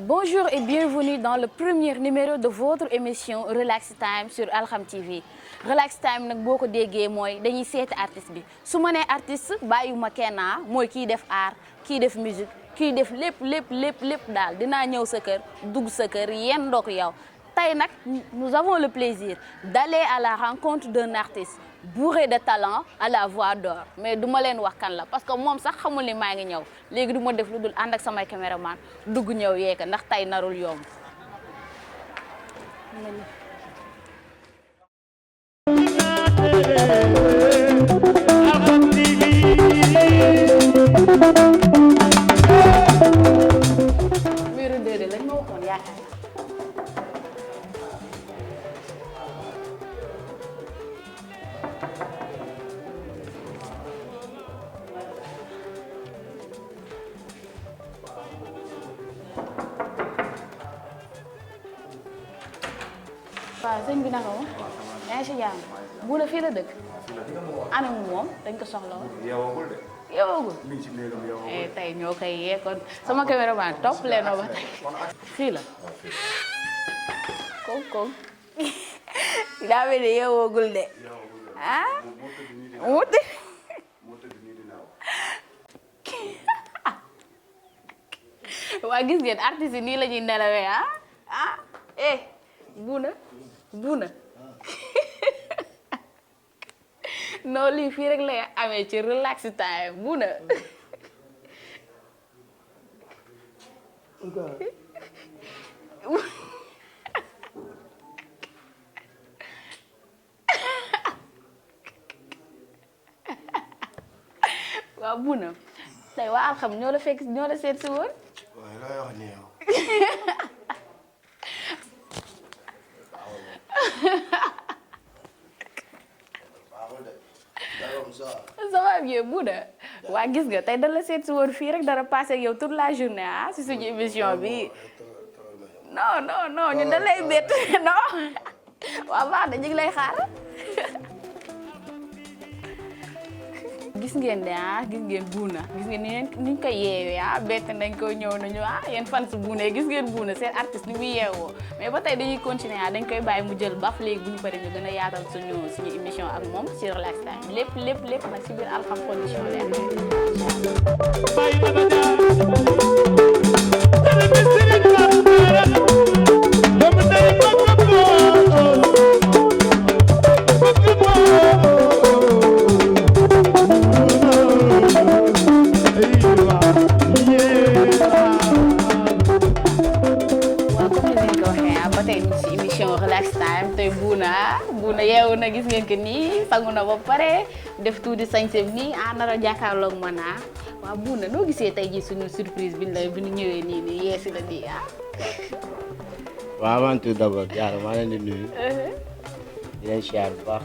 Bonjour et bienvenue dans le premier numéro de votre émission Relax Time sur Alham TV. Relax Time nag boo ko déggee mooy dañuy seeti artiste bi su ma nee artiste bàyyiwuma kenn mooy kii def art kii def musique kii def lépp daal dinaa ñëw sa kër dugg sa kër yenn ndox yow. Tey nag nous avons le plaisir d'aller à la rencontre d'un artiste bourré de talent à la voix d'or mais du ma leen wax kan la parce que moom sax xamul ni maa ngi ñëw léegi du ma def lu dul ànd ak samay caméraman dugg ñëw yeeka ndax tey narul yomb. Miiru déedéet lañ ma waxoon yaakaar. waaw sëñ bi naka moom yaa ngi si jàmm bu la fii la dëkk ana moom dañ ko soxla woon yeewagul tey ñoo koy yee kon sama caméraman topp leen ba tey fii la koŋ daa mel ni yeewagul de ah wuti waa gis ngeen artistes yi nii la ñuy nelawee buuna non lii fii rek lay amee ci Relax Time buuna waaw buuna tey waa Alxam ñoo la fekk ñoo la seet si woon waaye looy wax nii yow ça va bien buuna waa gis nga tey da la seet si woon fii rek dara passé ak yow toute la journée si suñu émission bi non ñu da lay bett non waaw baax na ñu ngi lay xaar gis ngeen de gis ngeen buuna gis ngeen ni ñu koy yeewee bett nañ ko ñëw nañu yéen fans buuna gis ngeen buuna seen artiste ni muy yeewoo mais ba tey dañuy continuer dañ koy bàyyi mu jël baf léegi bu ñu paree ñu gën a yaatal suñu émission ak moom ci Relax Time lépp nag ci biir Alham Production buuna yeewu na gis ngeen que nii sangu na ba pare def tuuti sañseem nii nar a jàkkaarloog man waaw buuna noo gisee tey ji suñu surprise bi ñu ñëwee nii yeesi la nii waaw avant tout d'abord Diarra maa leen di nuyu di leen siyaar bu baax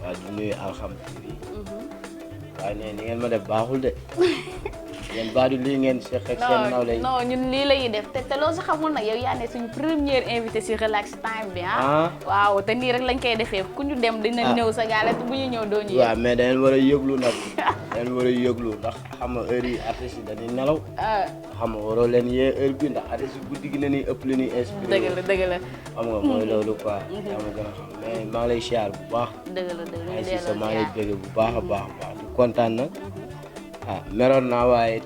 waaw di nuyu Alham TV waaye ne ni ngeen ma def baaxul de yéen baadu lii ngeen seq ak seen nawle yi non ñun lii la ñuy def te loolu sax xamul nag yow yaa ne suñu première invité si Relax Time bi waaw te nii rek lañ koy defee ku ñu dem dina ñëw sa gaale te bu ñu ñëw doo ñu waaw mais da ngeen war a yëglu nag da ngeen war a yëglu ndax xam nga heure yi artistes yi dañuy nelaw xam nga waroo leen yee heure bi ndax artistes yi guddi gi na ñuy ëpp li ñuy inspiré dëgg la xam nga mooy loolu quoi yaa ma gën a xam mais maa ngi lay siyaar bu baax dëgg la maa ngi lay bëgg bu baax a baax di kontaan nag meroon naa waaye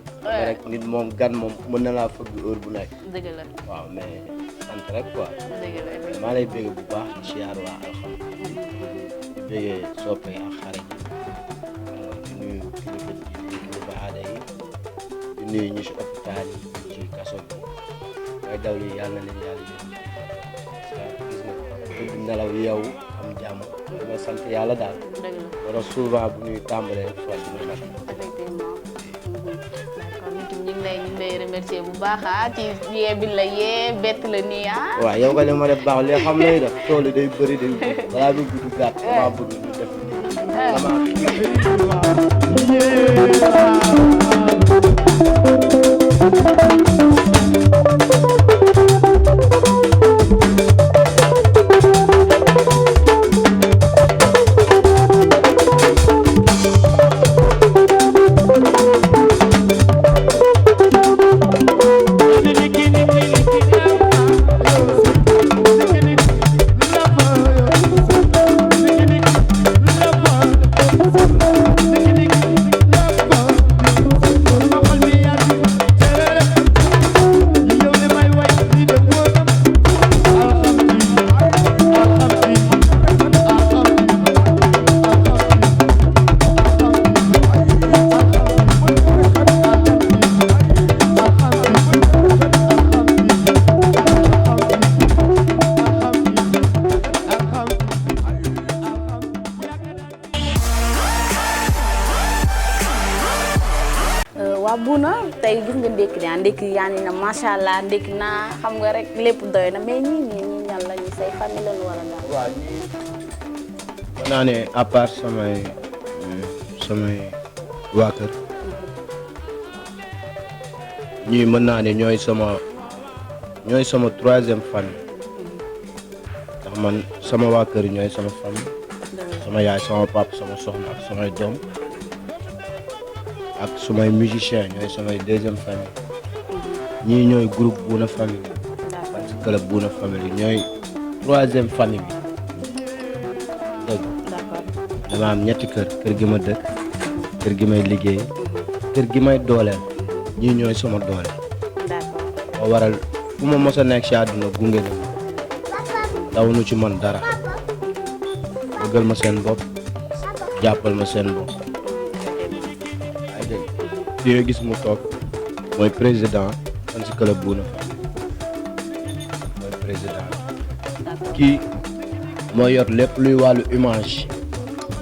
rek nit moom gan moom mën na laa fëgg heure bu nekk dëgg la waaw mais sant rek quoi dëgg la maa lay bëgg bu baax di siyaar waa Alham di bëggee soppe ak xarit di nuyu kilifa aada yi di nuyu ñu si hôpital yi ci kaso bi mooy daw yi yàlla na leen yàlla gis nga tëdd nelaw yeewu am jàmm dama sant yàlla daal wala souvent bu ñuy tàmbalee soit dina mat ñu ngi lay remercier bu baax ci yee bi la yee bett la nii waaw yow nga li ma def baax li xam lay def tool yi day bëri day bëri balaa bi gudd gàtt dama bëgg ñu def ndékki naa ndékki yaa ni na macha allah ndékki naa xam nga rek lépp doy na mais ñii ñan lañu say famille lañu wala daal. waaw mën naa ne à part samay waa kër ñii mën naa ne ñooy sama troisième famille ndax man sama waa kër ñooy sama famille sama yaay sama papa sama soxna ak samay doom ak sumay musicien ñooy samay deuxième famille ñii ñooy groupe Bouna Family parce que club Bouna Family ñooy troisième famille bi dëgg dama am ñetti kër gi ma dëkk kër gi may liggéey kër gi may dooleel ñii ñooy sama doole moo waral fu ma mos a nekk ci àdduna gunge na daw nu ci man dara bëggal ma seen bopp jàppal ma seen bopp ay dégg fi nga gis mu toog mooy président fan si club Bouna Family mooy président kii moo yor lépp luy wàllu image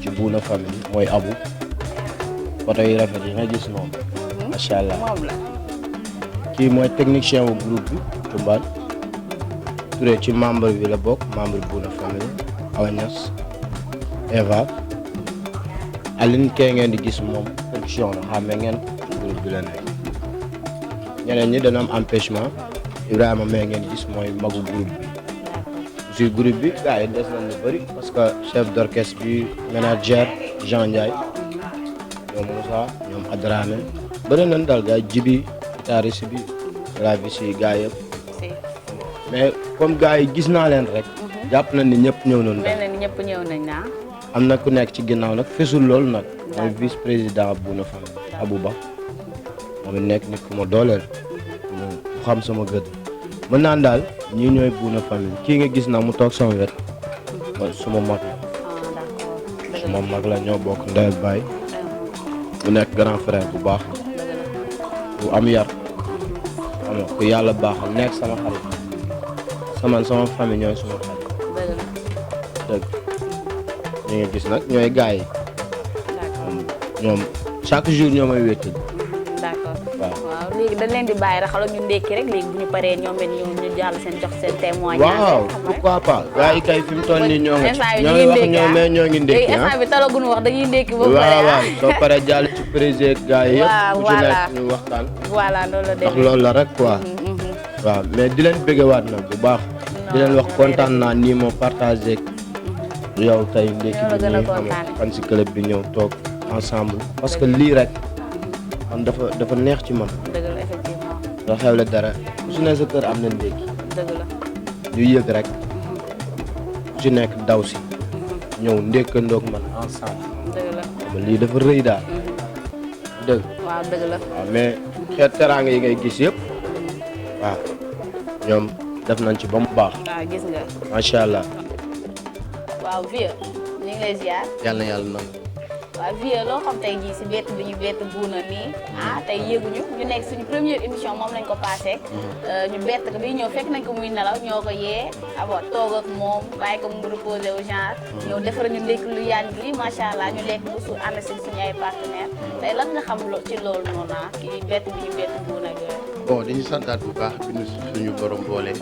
ci Bouna Family mooy Abu photo yi rafet yi nga gis moom macha allah kii mooy technicien wu groupe bi Tumbal Touré ci membre bi la bokk membre Bouna Family Awa Niass Eva Aline kee ngeen di gis moom production la xàmme ngeen ci groupe bi la nekk ñeneen ñi dana am empêchement Ibrahima mee ngeen gis mooy magu groupe bi ci groupe bi gars yi des nañ lu bëri parce que chef d'orchestre bi manager Jean Ndiaye ñoom Moussa ñoom Adrame bëri nañ daal gars yi Jibi guitariste bi claviste yi gars yëpp mais comme gars yi gis naa leen rek jàpp nañ ni ñëpp ñëw nañ daal am na ku nekk ci ginnaaw nag fesul loolu nag mooy vice président Bouna Family Abouba moom it nekk nit ku ma dooleel mu xam sama gëdd mën naan daal ñii ñooy Bouna Family kii nga gis na mu toog sama wet mooy suma mag la ñoo bokk ndey ak baay mu nekk grand frère bu baax bu am yar xam nga ku yàlla baaxal nekk sama xarit sama famille ñooy suma xarit dëgg ñi nga gis nag ñooy gars yi ñoom chaque jour ñoo may wéttal waaw léegi dañ leen di bàyyi rek xala ñu ndékki rek léegi bu ñu paree ñoom it ñu jàll seen jox seen témoignage waaw pourquoi pas gars yi kay fi mu toll nii ñoo ngi wax ñoo ngi ndékki instant bi talaguñu wax dañuy ndékki ba pare waaw soo paree jàll ci président gars yi yëpp ku ci nekk ñu waxtaan voilà loolu la ndax loolu la rek quoi waaw mais di leen bëggewaat nag bu baax di leen wax kontaan naa nii moo partagé yow tey ndékki bi nii xam fan si club bi ñëw toog ensemble parce que lii rek man dafa neex ci man dëgg la effectivement nga xewle dara su ne sa kër am na ndékki dëgg la ñu yëg rek ku ci nekk daw si ñëw ndékkandoog man ensemble dëgg la lii dafa rëy daal dëgg waaw dëgg la waaw mais xeet teraanga yi ngay gis yëpp waaw ñoom def nañ ci ba mu baax waaw gis nga macha allah waaw Vieux ñu ngi lay ziar yàlla na yàlla nangu waaw Vieux loo xam tey jii si bett bi ñu bett Bouna nii tey yéeguñu ñu nekk suñu première émission moom lañ ko passé ñu bett ko bi ñëw fekk nañ ko muy nelaw ñoo ko yee abord toog ak moom bàyyi ko mu reposé au genre ñëw defar ñu ndékk lu yaan gi macha allah ñu lekk bu suur ànd si suñu ay partenaire tey lan nga xam ci loolu noonu kii bett bi ñu bett Bouna ak yooyu bon dañuy santaat bu baax bi ñu suñu borom boole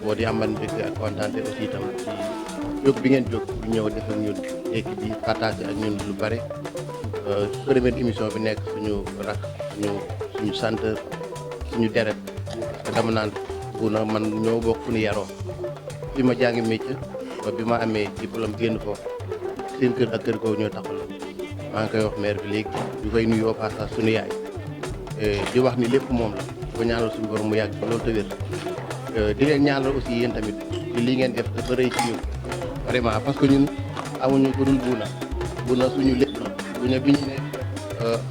boo di amal mbégte ak kontaante aussi itam ci jóg bi ngeen jóg bu ñëw def ak ñun équipe bi partagé ak ñun lu bare première émission bi nekk suñu rak suñu centre suñu deret parce que dama naan Bouna man ñoo bokk fu ñu yaroo bi ma jàngi métier ba bi ma amee diplôme génn foofu seen kër ak kër googu ñoo taxaloo maa ngi koy wax maire bi léegi ñu koy nuyu au passage suñu yaay di wax ni lépp moom la di ko ñaanal suñu borom mu yàgg loolu te wér di leen ñaanal aussi yéen tamit ci li ngeen def dafa rëy ci ñun vraiment parce que ñun amuñu ko dul Bouna suñu lépp la Bouna bi ñu ne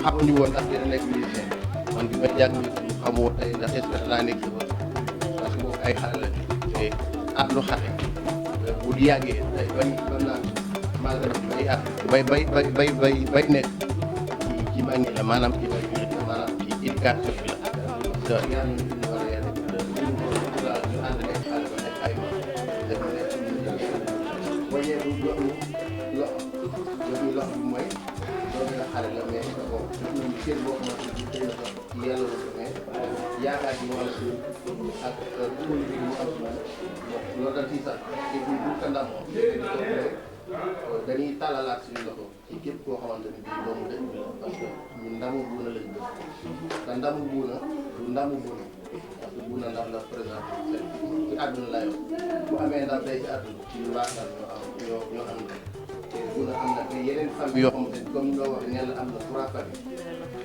xamuñu woon ndax dina nekk musicien man bi ma jàng ñu xamoo tey ndax est-ce que danaa nekk ba parce que boobu ay xale la te at lu xale bu di yàggee tey bañ naan malgré bay at bay nekk ci mag ñi la maanaam ci maanaam ci éducation bi la parce que yàlla ñu war a yàlla ñu ànd nekk xale ba nekk ay def nekk boo ñëwee loxo bi mooy loolu nga xale la mais bon def nañu seen boo xamante ni xëy na sax yelloo ko mais yaakaar gi mu am si ak politique bi mu am si bon loolu dañ ciy sax et puis bu ko ndam dañuy tàllalaat suñu loxo ci képp koo xamante ni bii doomu dëkk bi la parce que ñun ndamu buuna lañ bëgg te ndamu buuna du ndamu buuna parce que buuna ndam la président ci àdduna la yow bu amee ndam tey ci àdduna ci lu baax daal ñoo am te buuna am na te yeneen famille yoo xamante ni comme loo waxee nee na am na 3 familles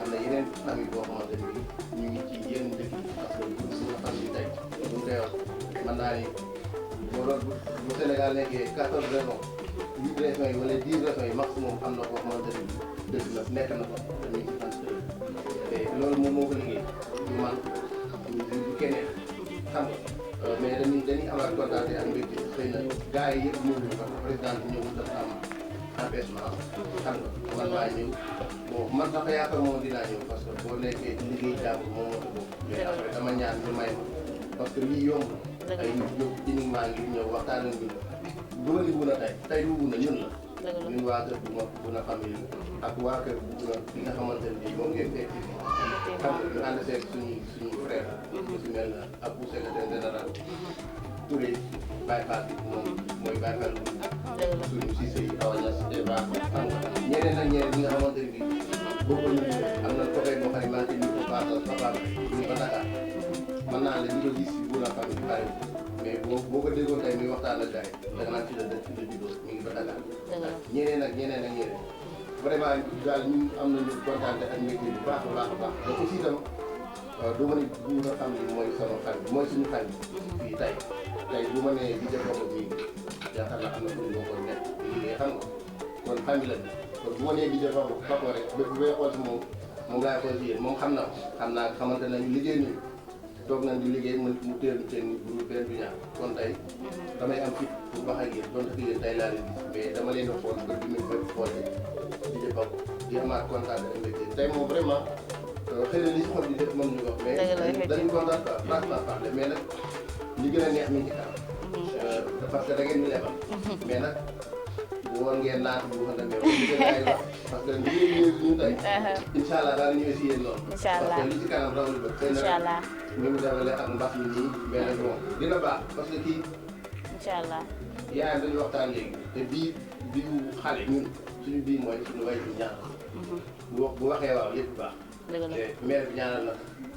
am na yeneen famille boo xamante ni ñu ngi ci yeneen dëkk yi parce que buuna famille tey bu ñu koy wax mën naa ni boo doon bu Sénégal nekkee 14 régions 8 régions yi wala 10 régions yi maximum am na koo xamante ni dëkk la nekk na ko dañuy te loolu moom moo ko liggéey du man du keneen xam nga mais dañuy amaat kontaan ak mbégte xëy na gars yi yëpp ñëw parce que président bi ñëwul dafa am empêchement xam nga man maa ñëw bon man sax yaakaar moom dinaa ñëw parce que boo nekkee ci liggéey jàmm moom moo ko bokk mais après dama ñaan ñu may ma parce que lii yomb ay nit jóg uniquement ngir ñëw waxtaan ak ñun du ma ni Bouna tey du Bouna ñun la ñun waa kër Bouna famille ak waa kër Bouna bi nga xamante ne bii moom ngeen fekk xam nga ñu ànd seeg suñu frère su mel na ak bu secrétaire général Touré Baye Fall bi moom mooy Baye Fall suñu Cissé yi Awa Niass Eva xam nga ñeneen ak ñeneen ñi nga xamante ne bii boo ko ñu am na côté boo xam ne maa ngi ñu ko baaxal papa ñu ba Dakar mën naa leen ñu ko gis si Bouna famille bari mais boo ko déggoon tey muy waxtaan ak gars yi da nga naan ci la juddoo mi ngi ba Dakar ñeneen ak ñeneen ak ñeneen vraiment daal ñun am nañu kontaan ak mbégte bu baax a baax a baax te aussi itam du ma ne Bouna famille mooy sama famille mooy suñu famille fii tey bu ma nee di jëfoo bi yaakaar naa am na suñu bokkoon nekk liggéey xam nga kon famille la kon bu ma nee di jëfoo ba ko rek ba bu may xool si moom laay xool si yéen moom xam naa xamante nañu liggéey ñu toog nañ di liggéey mu teel seen bu benn du ñaar kon tey damay am fit pour wax ak yéen donte que yéen tey laa leen gis mais dama leen a xool ba du ñu koy xoolee di jëfoo di amaat kontaan ak mbégte tey moom vraiment xëy na li si xol bi def moom ñu wax mais dañu kontaan quoi franchement parler mais nag li gën a neex mi ci kanam parce que da ngeen ñu lebal mais nag woon ngeen naat bu ko demee wax parce que li ngeen ñëwee suñu tey incha allah daal ñëwee si yéen loolu parce que li ci kanam rawali ba xëy na ñu mu demale ak mbas mi nii mais nag bon dina baax parce que kii incha allah yaayam dañu waxtaan léegi te bii xale ñun suñu bii mooy suñu way bu ñaanal bu waxee waaw lépp baax te maire bi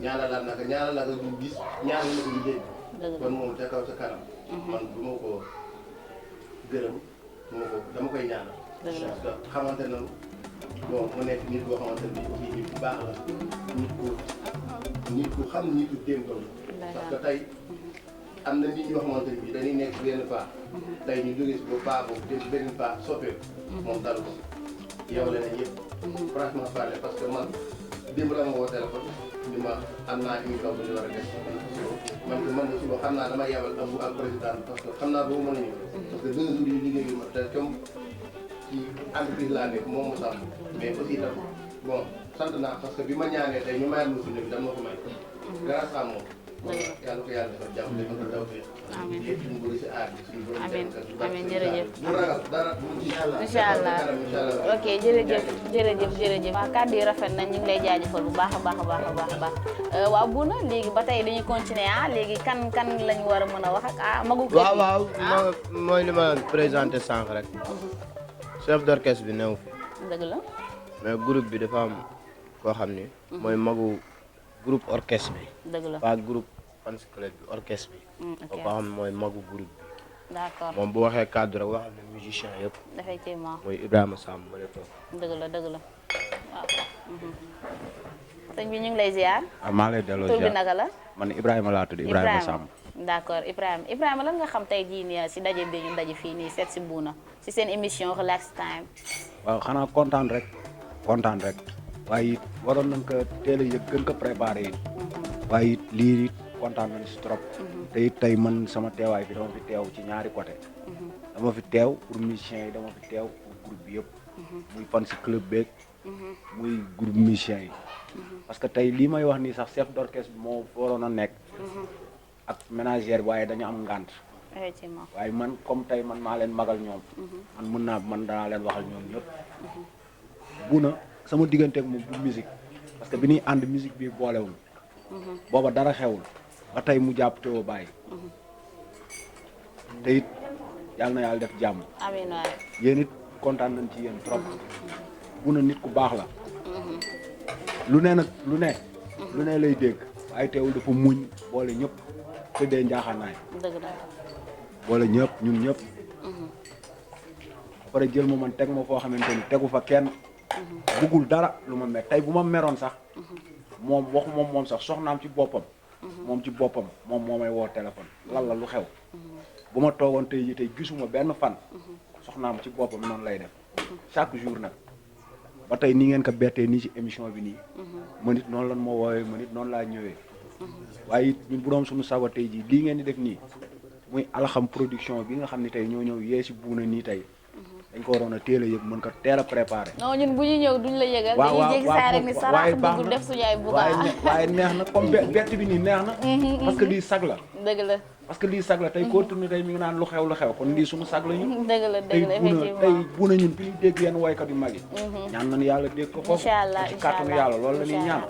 ñaanalaat naka du gis ñaanal na ko ñu dégg kon moom ca kaw sa kanam man du ma ko gërëm dama koy ñaanal parce que xamante na bon mu nekk nit boo xamante ne aussi nit bu baax la nit ku xam nitu démbam la parce que tey am na nit ñoo xamante ne bii dañuy nekk benn paa tey ñu jógee si ba paa boobu dem benn paa soppeeku moom dal ko yow leneen yëpp franchement parler parce que man démb la ma woo téléphone ni ma am naa émission bu ñu war a def man de suba xam naa dama yebal ak président parce que xam naa boobu mën a ñëw parce que 2 jours yi liggéeyu ma te comme ci entreprise laa nekk moom mu sàmm mais aussi tam bon sant naa parce que bi ma ñaanee tey ñu mayal ma suñu bi dama ko may grâce à moom yàlla ko yàlla defal jàmm dafa ko daw fee lépp ñu bëri si aar bi suñu borom amiin jërëjëf bu ragal dara incha allah ok jërëjëf waaw kàddu yi rafet nañ ñu ngi lay jaajëfal bu baax a baax waaw Bouna léegi ba tey dañuy continuer léegi kan lañ war a mën a wax ak magu waaw mooy li ma présenté sànq rek chef d'orchestre bi new fi dëgg la mais groupe bi dafa am koo xam ni mooy magu groupe orchestre bi dëgg la pas groupe fans club bi orchestre bi koo xam ne mooy magu groupe bi d'accord moom bu waxee cadre rek waxal ne musicien yëpp effectivement mooy Ibrahima Samb ma toog dëgg la waaw sëñ bi ñu ngi lay ziar maa lay delloo ziar tur bi naka la man Ibrahima laa tudd Ibrahima Samb d'accord Ibrahima lan nga xam tey jii nii si daje bi ñu daje fii nii seet si Bouna si seen émission relax time waaw xanaa kontaan rek waaye it waroon nañ ko teel a yëg gën ko préparé it waaye it lii it kontaan nañ si trop te it tey man sama teewaay bi dama fi teew ci ñaari côté dama fi teew pour musiciens yi dama fi teew pour groupe bi yëpp muy fan si club beeg muy groupe musiciens yi parce que tey lii may wax nii sax chef d'orchestre bi moo waroon a nekk ak ménagère bi waaye dañu am ngànt effectivement waaye man comme tey man maa leen magal ñoom man danaa leen waxal ñoom ñëpp Bouna sama digganteeg moom du musique parce que bi ñuy ànd musique bi boolewul booba dara xewul ba tey mu jàpp teewoo bàyyi te it yàlla na yàlla def jàmm amiin waay. yéen it kontaan nañ ci yéen trop bu na nit ku baax la lu ne nag lu ne lay dégg waaye teewul dafa muñ boole ñëpp tëddee njaaxaanaay dëgg la. boole ñëpp ñun ñëpp pare jël ma man teg ma foo xamante ni tegu fa kenn buggul dara lu ma mer tey bu ma meroon sax moom waxu moom sax soxnaam ci boppam moom moo may woo téléphone lan la lu xew bu ma toogoon tey ji tey gisuma benn fan soxnaam ci boppam noonu lay def chaque jour nag ba tey ni ngeen ko bettee nii ci émission bi nii ma nit noonu lan moo woowee ma nit noonu laa ñëwee waaye it ñun bu doon suñu sago tey ji lii ngeen di def nii muy Alxam Production bi nga xam ne tey ñoo ñëw yee si buuna nii tey dañ ko waroon a teel a yëg mën ko teel a préparé. non ñun bu ñu ñëw duñ la yëgal. waaw dañuy jéggi saa rek ni saraax dugg def suñu ay buga. waaye neex na comme bett bi nii neex na. parce que lii sag la. dëgg la. parce que lii sag la tey koo tourné tey mi ngi naan lu xew kon lii suñu sag la ñu. dëgg la effectivement tey bu na ñun fi ñu dégg yenn woykat yu mag yi. ñaan nañu yàlla dégg ko foofu. incha allah ci kàttanu yàlla loolu la ñuy ñaan.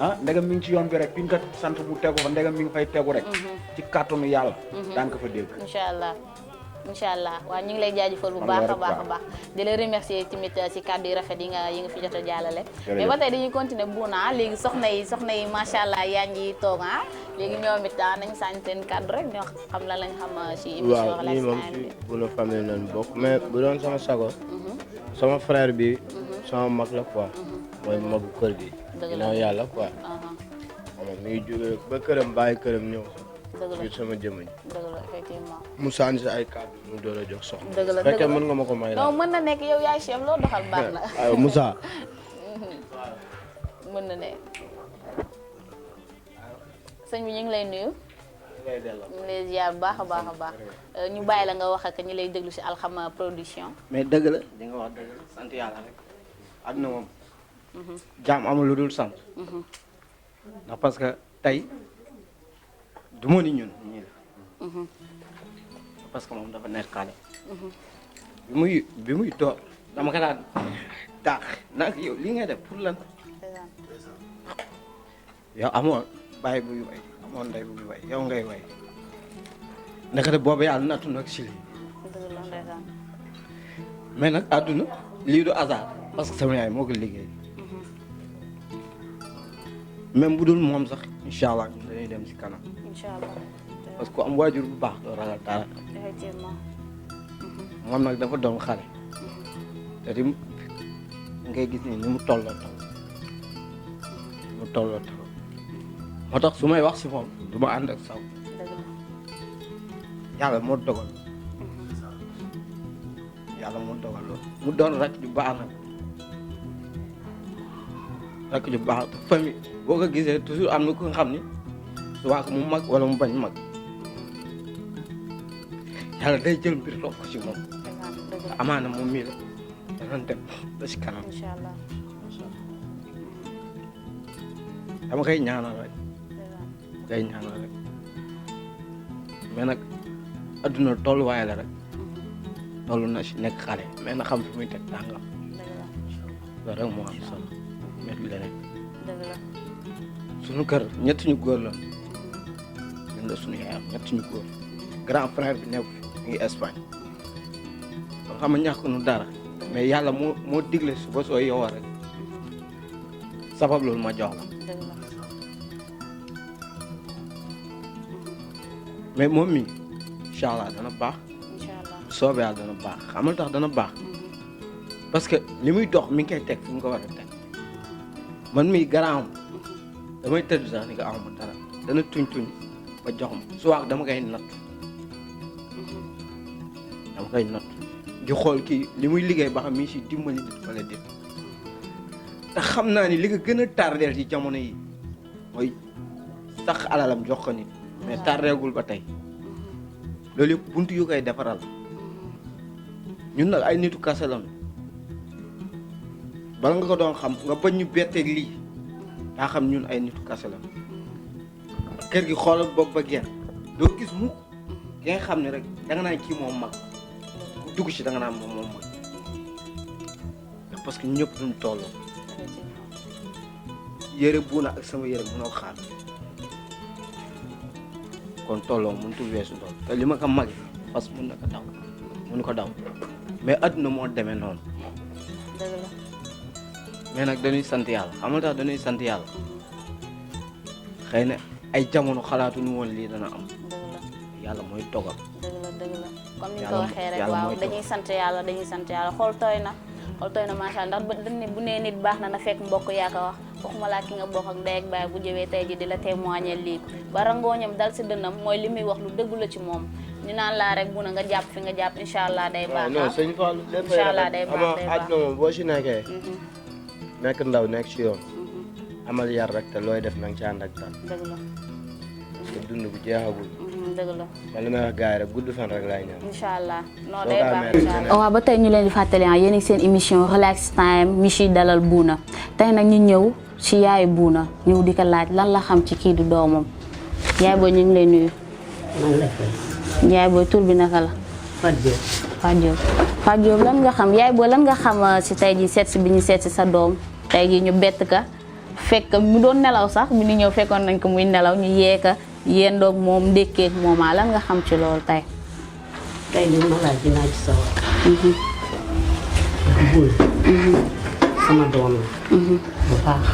ah ndegam mi ngi ci yoon bi rek fi ñu ko sant mu tegu fa ndegam mi ngi fay tegu rek. ci kàttanu yàlla. daan ko fa dégg. incha allah waaw ñu ngi lay jaajëfal bu baax a baax di la remercier tamit ci kàddu yu rafet yi nga fi jot a jàllale mais ba tey dañuy continuer Bouna léegi soxna yi macha allah yaa ngi toog léegi ñoom it nañ sànni seen kàddu rek ñoo xam la lañ xam ci émission waaw nii moom ci Bouna famille lañ bokk mais bu doon sama sago sama frère bi sama mag la quoi mooy magu kër gi ginnaaw yàlla quoi mi ngi jógee ba këram bàyyi këram ñëw ci sama jëmm ji. dëgg la effectivement. mu sànni si ay kàddu mu door a jox soxna. dëgg la fekkee mën nga ma ko may non mën na nekk yow yaay chef loo doxal baax na. aywa Moussa. mën na nekk. sëñ bi ñu ngi lay nuyu. ñu ngi lay ziar bu baax a baax ñu bàyyi la nga wax ak ñi lay déglu si Alxam Production. mais dëgg la di nga wax dëgg la sant yàlla rek. àdduna moom. jaam amul lu dul sant. ndax parce que tey. du ma ni ñun ñii la parce que moom dafa nekk xale bi muy toog dama ko daan daax nag yow li ngay def pour lan yow amoon bàyyi buy way amoon ndey buy way yow ngay way ndekete boobu yàlla nattu nag si lii mais nag àdduna lii du hasard parce que sama yaay moo ko liggéey même bu dul moom sax incha allah ñun dañuy dem si kanam inchallah parce que ku am waajur bu baax doo ragal dara. effectivement. moom nag dafa doon xale. te di ngay gis ni mu tolloo toll. moo tax su may wax si moom du ma ànd ak saw. yàlla moo dogal. loolu. mu doon rakk ju baax nag. rakk ju baax famille boo ko gisee toujours am na ku nga xam ni. soit mu mag wala mu bañ mag yàlla day jël mbir toog ko ci moom amaana moom mii la danañ dem ba si kanam inchallah dama koy ñaanal rek mais nag adduna tolluwaay la rek toll na si nekk xale mais na xam fi muy teg tàngam loolu rek moo am solo mais du leneen suñu kër ñett ñu góor la ñun la suñu yaayam ñett ñu góor grand frère bi nekk fi ngi Espagne kon xam nga ñàkk nu dara mais yàlla moo digle su ba soo yow rek sabab loolu ma jox la mais moom mi incha allah dana baax soobee yàlla dana baax xamal tax dana baax parce que li muy dox mi ngi koy teg fi mu ko war a teg man mii garaam damay tëdd sax ni ko am dara dana tuñ ba jox ma soit dama koy natt di xool kii li muy liggéey ba xam mi si dimbali nit wala déet te xam naa ni li nga gën a tardeel ci jamono yi mooy sax alalam jox ko nit mais tardeegul ba tey loolu yëpp buntu yu koy defaral ñun nag ay nitu kase lañu bala nga ko doon xam nga bañ ñu betteeg lii daa xam ñun ay nitu kase lañu kër gi xoolal bopp ba genn doo gis mukk ki nga xam ne rek danga naan kii moom mag bu dugg ci danga naan moom mag parce que ñëpp duñ tolloo yére buuna ak sama yére mënoo xaar kon tolloo mënutu weesu lool te li ma ko magi parce que mën na ko daw mënu ko daw mais adduna moo demee noonu dëgg la mais nag dañuy sant yàlla xam nga tax dañuy sant yàlla xëy na ay jamono xalaatuñu woon lii dana am dëgg la yàlla mooy dogal dëgg la comme ni nga Yàlla- ko waxee rek yàlla waaw mooy dañuy sant yàlla xool tooy na macha allah ndax dañ ne bu nee nit baax na fekk mbokk yaa ko wax waxuma laa ki nga bokk ak ndey ak baay bu jëwee tey ji di la témoigner lii ba rangooñam dal si dënnam mooy li muy wax lu dëggu la ci moom ñu naan laa rek bu na nga jàpp fi nga jàpp incha allah day baax non sëñ Fallou lépp Incha allah day baax, day baax. àdduna moom boo si nekkee nekk ndaw nekk ci yoon amal yar rek te looy def nanga ci ànd ak dal dëgg la te dund bu jeexagul dëgg la man li may wax gars yi rek gudd fan rek laay ñaan incha allah non Soo day ko baax amee rek incha allah. waaw ba tey ñu leen di fàttali yéen a ngi seen émission relax time mi ci dalal Bouna tey nag ñu ñëw ci yaayu Bouna ñëw di ko laaj lan la xam ci kii di doomam yaay booy ñu ngi lay nuyu. man la fay yaay booy tur bi naka la. Fatou Diop Fatou Diop Fatou Diop lan nga xam yaay booy lan nga xam ci tey jii seet si bi ñu seet si sa doom tey jii ñu bett ka fekk mu doon nelaw sax bi ñu ñëw fekkoon nañ ko muy nelaw ñu yee ka yéen doog moom ndékkee moomaa lan nga xam ci loolu tey. tey li ma laaj dinaa ci sawar bul sama doom la bu baax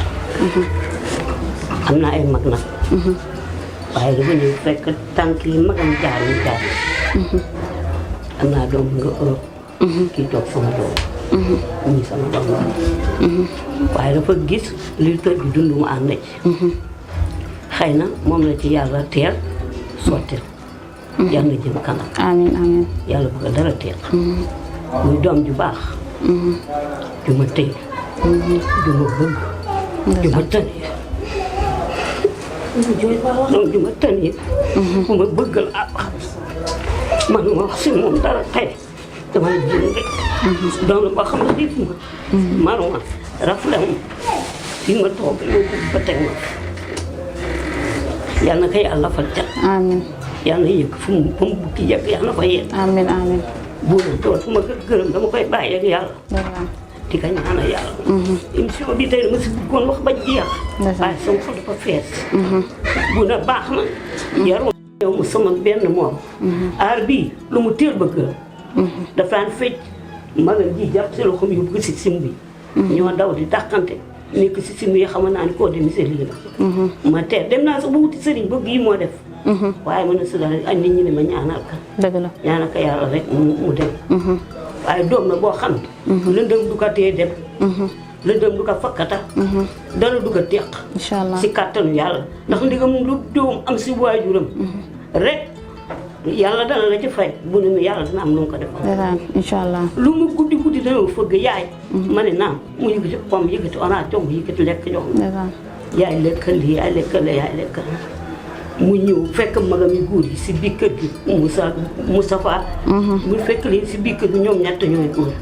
am na ay mag nag waaye dafa ñëw fekk tànk yi magam jaar ñu jaar am naa doom nga Europe kii toog sama doom ñii sama doom la waaye dafa gis li kër gi dund mu ànd ci xëy na moom la ci yàlla teel sottil yàlla na jëm kanam amiin amiin. yàlla bu ko dara teel muy doom ju baax ju ma tëy ju ma bëgg ju ma tënee doom ju ma tënee bu ma bëgg la man ma wax si moom dara tey dama jëm rek doom la boo xam ne xiif ma maruma rafle ma fi ma toog ma bëgg ba teg ma yàlla na ko yàlla fa cat amiin yàlla na yëg fu mu bukki yëg yàlla na fa yegg amiin amiin. buuna dootuma ko gërëm dama koy bàyyi ak yàlla dëgg la. di ko ñaanal yàlla émission bi tey dama si bëggoon wax ba jeex waaye sama xol dafa fees buuna baax na yaroo yow mu sama benn moom aar bii lu mu teel ba gërëm dafa daan fecc magam ji jàpp si loxoom yóbbu ko si sim bi ñoo daw di dàqante nekk si sim yi xam naa ni koo dem si lii la ma teel dem naa sax ba wuti sëriñ bëgg yi moo def waaye mën na si daal ay nit ñi ne ma ñaanal ka dëgg la. ñaanal ko yàlla rek mu dem waaye doom na boo xam ne lëndëm du ko tee dem lëndëm du ko fakkata dara du ko teq incha allah si kàttanu yàlla ndax ndigam lu doom am si waajuram rek yàlla dana la ci fay bu ne mi yàlla dina am lu mu ko defal dëgg incha allah. lu mu guddi guddi dana fëgg yaay ma ne naam mu yëkkati pomme yëkkati orange jox mu yëkkati lekk jox dëgg yaay lekkal lii yaay lekkal la yaay lekkal mu ñëw fekk magam yu góor yi si biir kër gi Moustapha mu fekk leen si biir kër gi ñoom ñett ñooy góor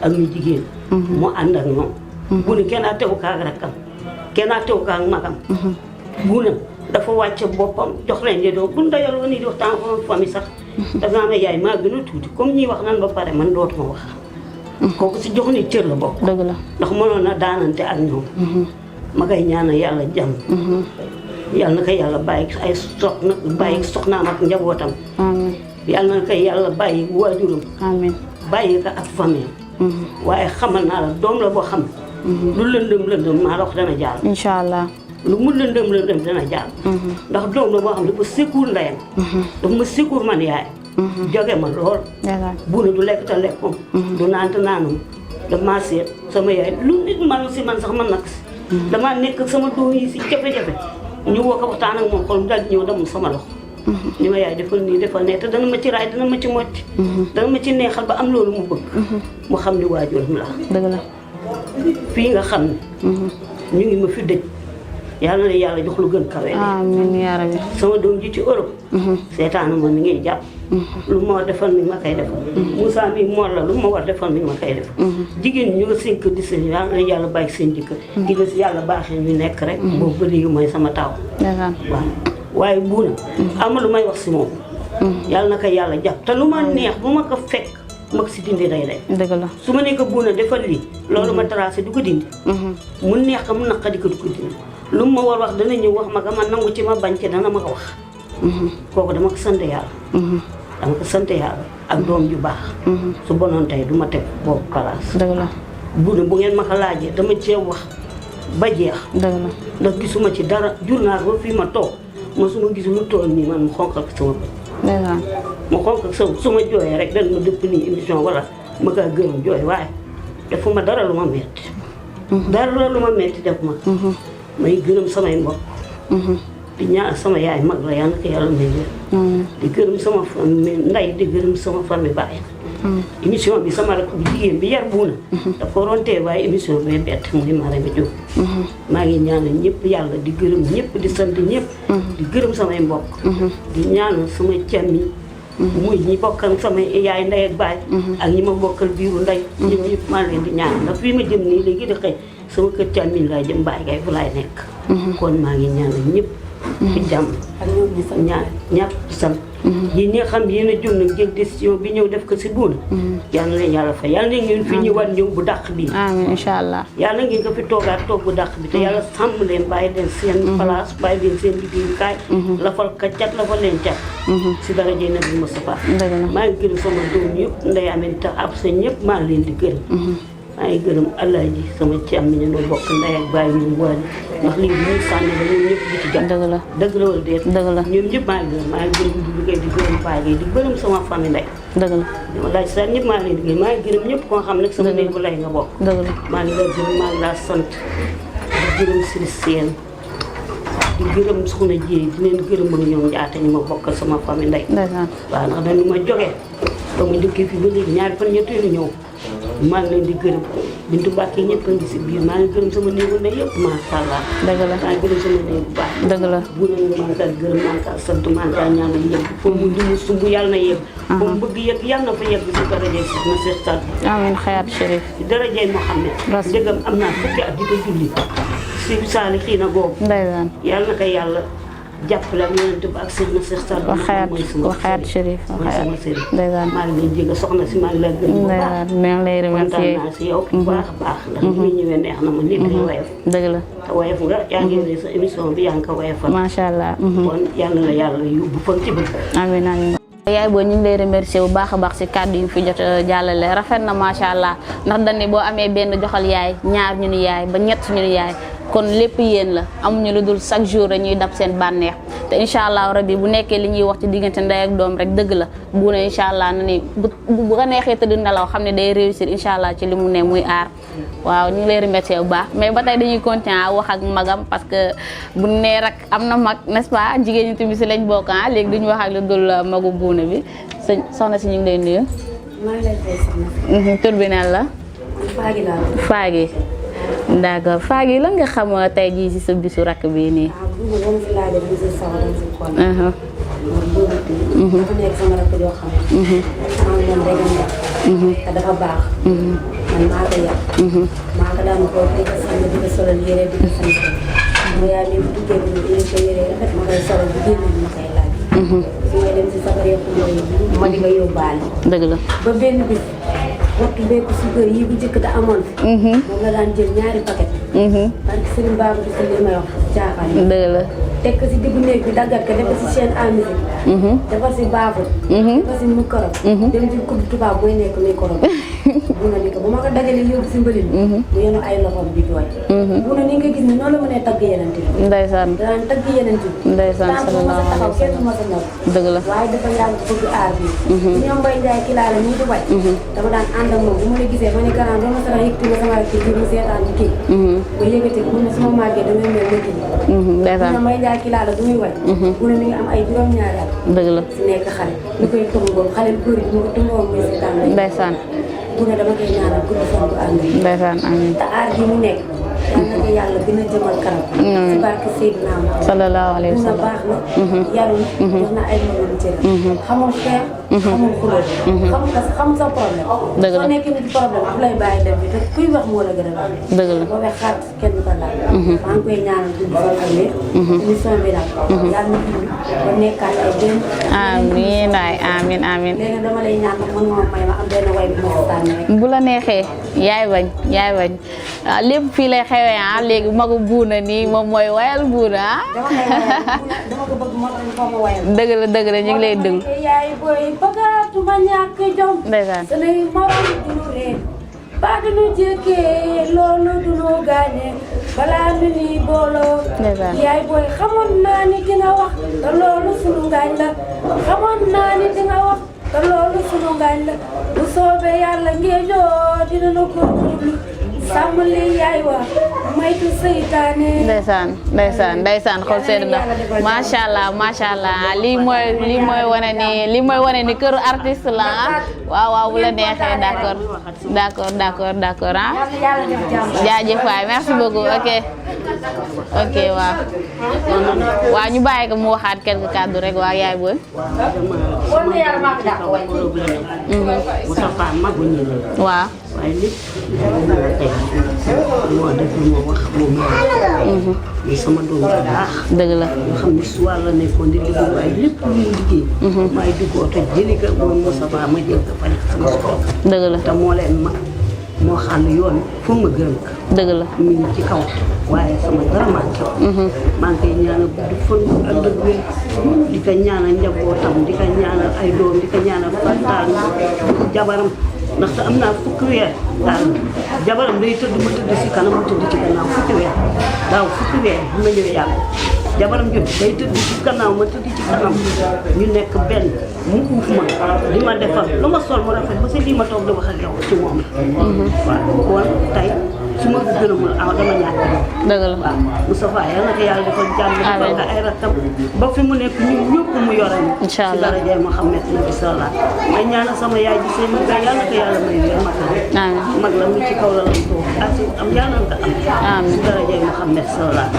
ak ñu jigéen mu ànd ak ñoom bu ne kenn a teew kaak rakkam kenn a teew kaak magam bu ne dafa wàcce boppam jox leen di doom bu ñu dayaloo nii di waxtaan ko famille sax dafa naa ne yaay maa gën a tuuti comme ñii wax nan ba pare man dootuma wax kooku si jox ni cër la bokk dëgg la. ndax mënoon na daanante ak ñoom ma koy ñaanal yàlla jàmm yàlla na ko yàlla bàyyi ay soxna bàyyi soxnaam ak njabootam amiin yàlla na ko yàlla bàyyi waajuram amiin. bàyyi ko ak famille waaye xamal naa la doom la boo xam lu lëndëm maa la wax dana jaar incha allah. lu mu lëndëm dana jaar ndax doom la boo xam ne dafa secours ndeyam dafa ma secours man yaay joge ma lool buuna du lekk te lekkoom du naan te naanum dama seet sama yaay lu nit manu si man sax man nag si damaa nekk ak sama doom yi si jafe-jafe ñu woo ko waxtaan ak moom xool dal ñëw dem sama loxo ni ma yaay defal nii defal ne te dana ma ci raay dana ma ci mocc dana ma ci neexal ba am loolu mu bëgg mu xam ni waajuram la dëgg la. fii nga xam ne ñu ngi ma fi dëj yàlla na yàlla jox lu gën kawe amiin yaa rabbi. sama doom ji ci Europe seetaanu ma mi ngi jàpp lu ma war defal mi ma koy defal Moussa mi moor la lu ma war defal mi ma koy defal jigéen ñi ñu nga seen kër di seen yàlla na yàlla bàyyi seen jëkkër gi nga si yàlla baaxee ñu nekk rek boobu ba léegi mooy sama taw waaw waaye buuna ama lu may wax si moom yàlla na ko yàlla jàpp te lu ma neex bu ma ko fekk ma ko si dindi day day dëgg la. su ma nekk buuna defal lii loolu ma tracé du ko dindi mu neex ko mu naqadi ko du ko dindi lu ma war wax dana ñëw wax ma ko man nangu ci ma bañ ci dana ma ko wax kooku dama ko sant yàlla dama ko sant yàlla ak doom ju baax su bonoon tey du ma teg boobu place dëgg la bu ne bu ngeen ma ko laajee dama cee wax ba jeex dëgg la ndax gisuma ci dara jur naa ba fii ma toog mosuma gis lu toll nii man mu xonq ak sama bët ndeysaan ma xonq ak sama su ma jooyee rek dañ ma dëpp nii émission wala ma kaa gërëm jooy waaye defuma dara lu ma metti dara lu ma metti def ma may gërëm samay mbokk di ñaan sama yaay mag la yàlla na ko yàlla may wér di gërëm sama famille nday di gërëm sama famille baay émission bi sama rakk bu jigéen bi yar buuna daf ko rontee waaye émission bi bett muy Marème Diop maa ngi ñaanal ñëpp yàlla di gërëm ñëpp di sant ñëpp di gërëm samay mbokk di ñaanal sama càmmiñ muy ñi bokkal sama yaay ndey ak baay ak ñi ma bokkal biiru ndey ñoom ñëpp maa leen di ñaanal ndax fii ma jëm nii léegi di xëy sama kër càmmiñ laa jëm baay gay fu laay nekk kon maa ngi ñaanal ñëpp ci jàmm ak ñoom ñi sa ñaan ñàpp sant yi ñi nga xam yéen a jóg nag jël décision bi ñëw def ko si buuna yal na leen yàlla fa yal na ngeen fi ñëwaat ñëw bu dàq bi amiin incha allah yal na ngeen ko fi toogaat toog bu dàq bi te yàlla sàmm leen bàyyi leen seen place bàyyi leen seen liggéeyukaay lafal ka cat lafal leen cat si dara jëy Nabi Moustapha maa ngi gërëm sama doom yëpp nday amee tax ab sa ñëpp maa leen di gërëm maa ngi gërëm Alaaji sama càmmiñ ñoo bokk ndey ak baay ñu waali ndax lii bi ñuy sànni la ñoom ñëpp di ci jot dëgg la dëgg la wala déet dëgg la ñoom ñëpp maa ngi gërëm di liggéey di gërëm baay di gërëm sama famille ndey dëgg la walaay sa ñëpp maa ngi leen di gërëm maa ngi gërëm ñëpp koo xam ne sama néeg bu lay nga bokk dëgg la maa ngi lay gërëm maa ngi laa sant di gërëm Christiane di gërëm soxna Jéey di leen gërëm ak ñoom njaate ñu ma bokk sama famille ndey ndeysaan waaw ndax dañu ma jógee ba mu dëkkee fi ba léegi ñaari fan ñetteelu ñëw maa ngi leen di gërëm Bintu Mbàkke ñëpp a ngi si biir maa ngi gërëm sama néegu ndey yëpp macha allah dëgg la maa ngi gërëm sama néeg bu baax dëgg la bu ne maa ngi kaa gërëm maa ngi kaa sant maa ngi kaa ñaanal yëpp foofu mu limu sumb yàlla na yegg foofu mu bëgg yegg yàlla na fa yegg si darajay si na Seex Saad amiin xayaat Chérif si darajay Muhammad ndegam am naa fukki at di ko julli si saali xii na boobu ndeysaan yàlla na ko yàlla jàppale ak yonent bi ak sëñ na Seex Saad waxaat Chérif mooy sama sëriñ ndeysaan maa ngi leen jégal soxna si maa ngi lay gërëm bu baax ndeysaan maa ngi lay remercier kontaan naa si yow bu baax a baax ndax muy ñëwee neex na ma nit day woyof dëgg la te woyof nga yaa ngi yore sa émission bi yaa ngi ko woyofal macha allah kon yàlla la yàlla yóbbu fa ci bëgg amiin amiin yaay boo ñu ngi lay remercier bu baax a baax si kàddu yi fi jot a jàllale rafet na macha allah ndax dañ ne boo amee benn joxal yaay ñaar ñu ni yaay ba ñett ñu ni yaay kon lépp yéen la amuñu lu dul chaque jour dañuy dab seen bànneex te incha allah rabbi bu nekkee li ñuy wax ci diggante ndey ak doom rek dëgg la bu ne incha allah na ni bu ko neexee tëdd nelaw xam ne day réussir incha allah ci li mu ne muy aar waaw ñu ngi lay remercier bu baax mais ba tey dañuy continuer wax ak magam parce que bu nee rek am na mag n'est-ce pas jigéen ñi tamit si lañ bokk léegi duñu wax ak lu dul magu buuna bi sëñ soxna si ñu ngi lay nuyu. maa ngi lay fay soxna. tur bi nan la. Faagi laa. Faagi. d'accord Faagi lan nga xam tey jii si sa bisu rakk bii nii. bu ma si laajee dama si sawar dama si xool. dafa nekk sama rakk joo xam ne. maa ngi leen rek a nekk. te dafa baax. man maa ko yar. maa ko daan ko di ko sang di ko solal yére di ko sant. ma yaay mi bu duggee bi ñu ko yére rafet ma koy solal bu génn ma koy laaj. su may dem si sabar yëpp ma di ko yóbbaale. dëgg la ba benn bis. waxtu beeku suukar yi bu njëkk te amoon fi. moom la daan jël ñaari paquet. parce que Serigne Babou di li may wax caaxaan yi. dëgg la. teg ko si diggu néeg bi daggat ko defal si chaîne à musique. defal si baaful. defal si micro. dem si kudd tubaab mooy nekk micro bi. bu na ni ko bu ma ko dajalee yóbbu si mbalit. mu yenu ay loxoom di jooy. bu na ni nga gis ne noonu la mënee tagg yeneen bi. ndeysaan daan tagg yeneen bi. ndeysaan sallallahu alayhi wa sallam kenn ma sa nopp. dëgg la waaye dafa yàgg bëgg aar bi. ñoom Mbaye Ndiaye ki laa la ñii di way. dama daan ànd ak moom bu ma la gisee ma ne garaan doo ma sara yëkkati ma sama rakk ji mu seetaan di kii. ba yëkkati mu ne sama màggee damay mel ni kii. ndeysaan Mbaye Ndiaye ki laa la du muy way. mu ne mi ngi am ay juróom-ñaari at. dëgg la si nekk xale. ñu koy tëngoom xale bu góor yi mu ko tëngoom muy seetaan lay. ndeysaan bu ne dama koy ñaanal gudd fan bu ànd. ndeysaan amiin te aar bi mu nekk. yal na ko yàlla gën a jëmal kanam. si barke Seydina Muhammad. sallallahu alayhi wa mu na sallam baax na. yarul jox na ay mënoon cër. xamul xeex. xamul xulóo. xamul sa problème. dëgg la soo nekkee nit problème daf lay bàyyi dem bi te kuy wax moo la gën a baax. dëgg la boo weex xaat kenn du ko laal. maa ngi koy ñaanal gudd fan ak wér. émission bi daal. yàlla na dund ba nekkaat ay benn. amiin waay amin amin léegi dama lay ñaan mën nga may ma am benn way bu ma tànn rek. bu la neexee yaay bañ lépp fii lay xewee léegi magu buuna nii moom mooy wayal buuna dama ko bëgg moo tax ñu ko ma wayal. dëgg la ñu ngi lay déglu yaay booy bëggaatuma ñàkk jom. ndeysaan sanay morom duñu ree ba duñu jékkee loolu duñu gaañe balaa nu ni booloo. ndeysaan yaay booy xamoon naa ni dina wax te loolu sunu ngaañ la xamoon naa ni dina wax te loolu sunu ngaañ la bu soobee yàlla ngeejoo dina nu ko jublu sàmm li yaay wax maytu seytaane. ndeysaan xol sedd na macha allah lii mooy wane ni këru artiste la waaw bu la neexee d'accord jaajëf waay merci beaucoup ok waaw ñu bàyyi ko mu waxaat quelques kàddu rek waa yaay booy. waaw. waaye lépp moo def moo wax moom la sama doom bu baax dëgg la nga xam ne suwaar la nekkoon di liggéey waaye lépp lu muy liggéey maay dugg oto jëli ko moom Moussa Ba ma jël ko fari sama soxla dëgg la te moo leen mag moo xàll yoon foog ma gërëm ko dëgg la mi ngi ci kaw waaye sama dara manqué maa ngi koy ñaanal gudd fan ak dëgg wér di ko ñaanal njabootam di ko ñaanal ay doom di ko ñaanal fatal jabaram ndaxte am naa fukki weer daal jabaram day tëdd ma tëdd si kanam mu tëdd ci gannaaw fukki weer daaw fukki weer bu ma ñëwee yàlla jabaram jot day tëdd ci gannaaw ma tëdd ci kanam ñu nekk benn mu uuf ma di ma defal lu ma sol mu rafet ba si lii ma toog di wax ak yow ci moom waaw kon tey su ma gërëmul dama ñàkk dëgg la waaw Moustapha yal na ko yàlla defal jàmm defal ko ay rakkam ba fi mu nekk ñun ñëpp mu yore ñu incha allah si daraja Muhammad nabi sallallahu may ñaanal sama yaay ji seen liggéey yal na ko yàlla may wér mag la mu ci kaw la lam toog ak am yal na ko am si daraja Muhammad sallallahu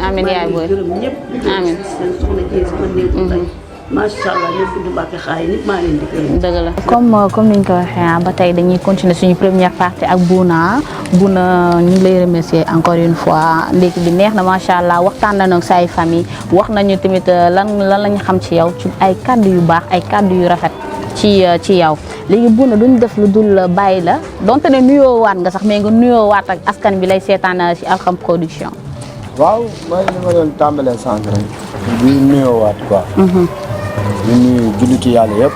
amiin yaay booy gërëm ñëpp amiin seen soxna ji sama néegu tey macha allah ñëpp du Mbàkke xaay nit maa leen di gërëm. dëgg la comme ni ñu ko waxee ba tey dañuy continuer suñu première partie ak Bouna ñu ngi lay remercier encore une fois ndékki bi neex na macha allah waxtaan nañu ak say famille wax nañu tamit lan lañu xam ci yow ci ay kàddu yu baax ay kàddu yu rafet ci yow léegi Bouna duñ def lu dul bàyyi la donte ne nuyoo waat nga sax mais nga nuyoo waat ak askan bi lay seetaan ci Alxam Production. waaw mooy li ma doon tàmbalee sànq rek. di nuyoo waat quoi. di nuyu jullitu yàlla yëpp.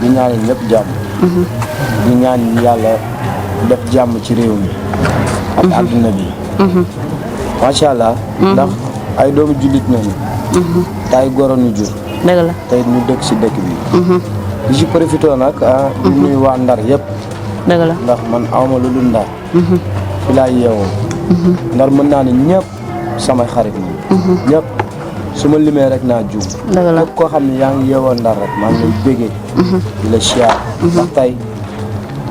di ñaanal ñëpp jàmm. di ñaan yàlla def jàmm ci réew mi. ak àdduna bi. macha allah. ndax ay doomu jullit nañu. te ay goro ñu jur. dëgg la tey ñu dëkk si dëkk bi. di si profité nag di nuyu waa Ndar yëpp. dëgg la ndax man awma lu dul Ndar. fi laay yeewoo. Ndar mën naa ne ñëpp samay xarit ñi. ñëpp. su ma limee rek naa juum. dëgg la képp koo xam ne yaa ngi yeewoo Ndar rek maa ngi lay bégee. di la siyaar. ndax tey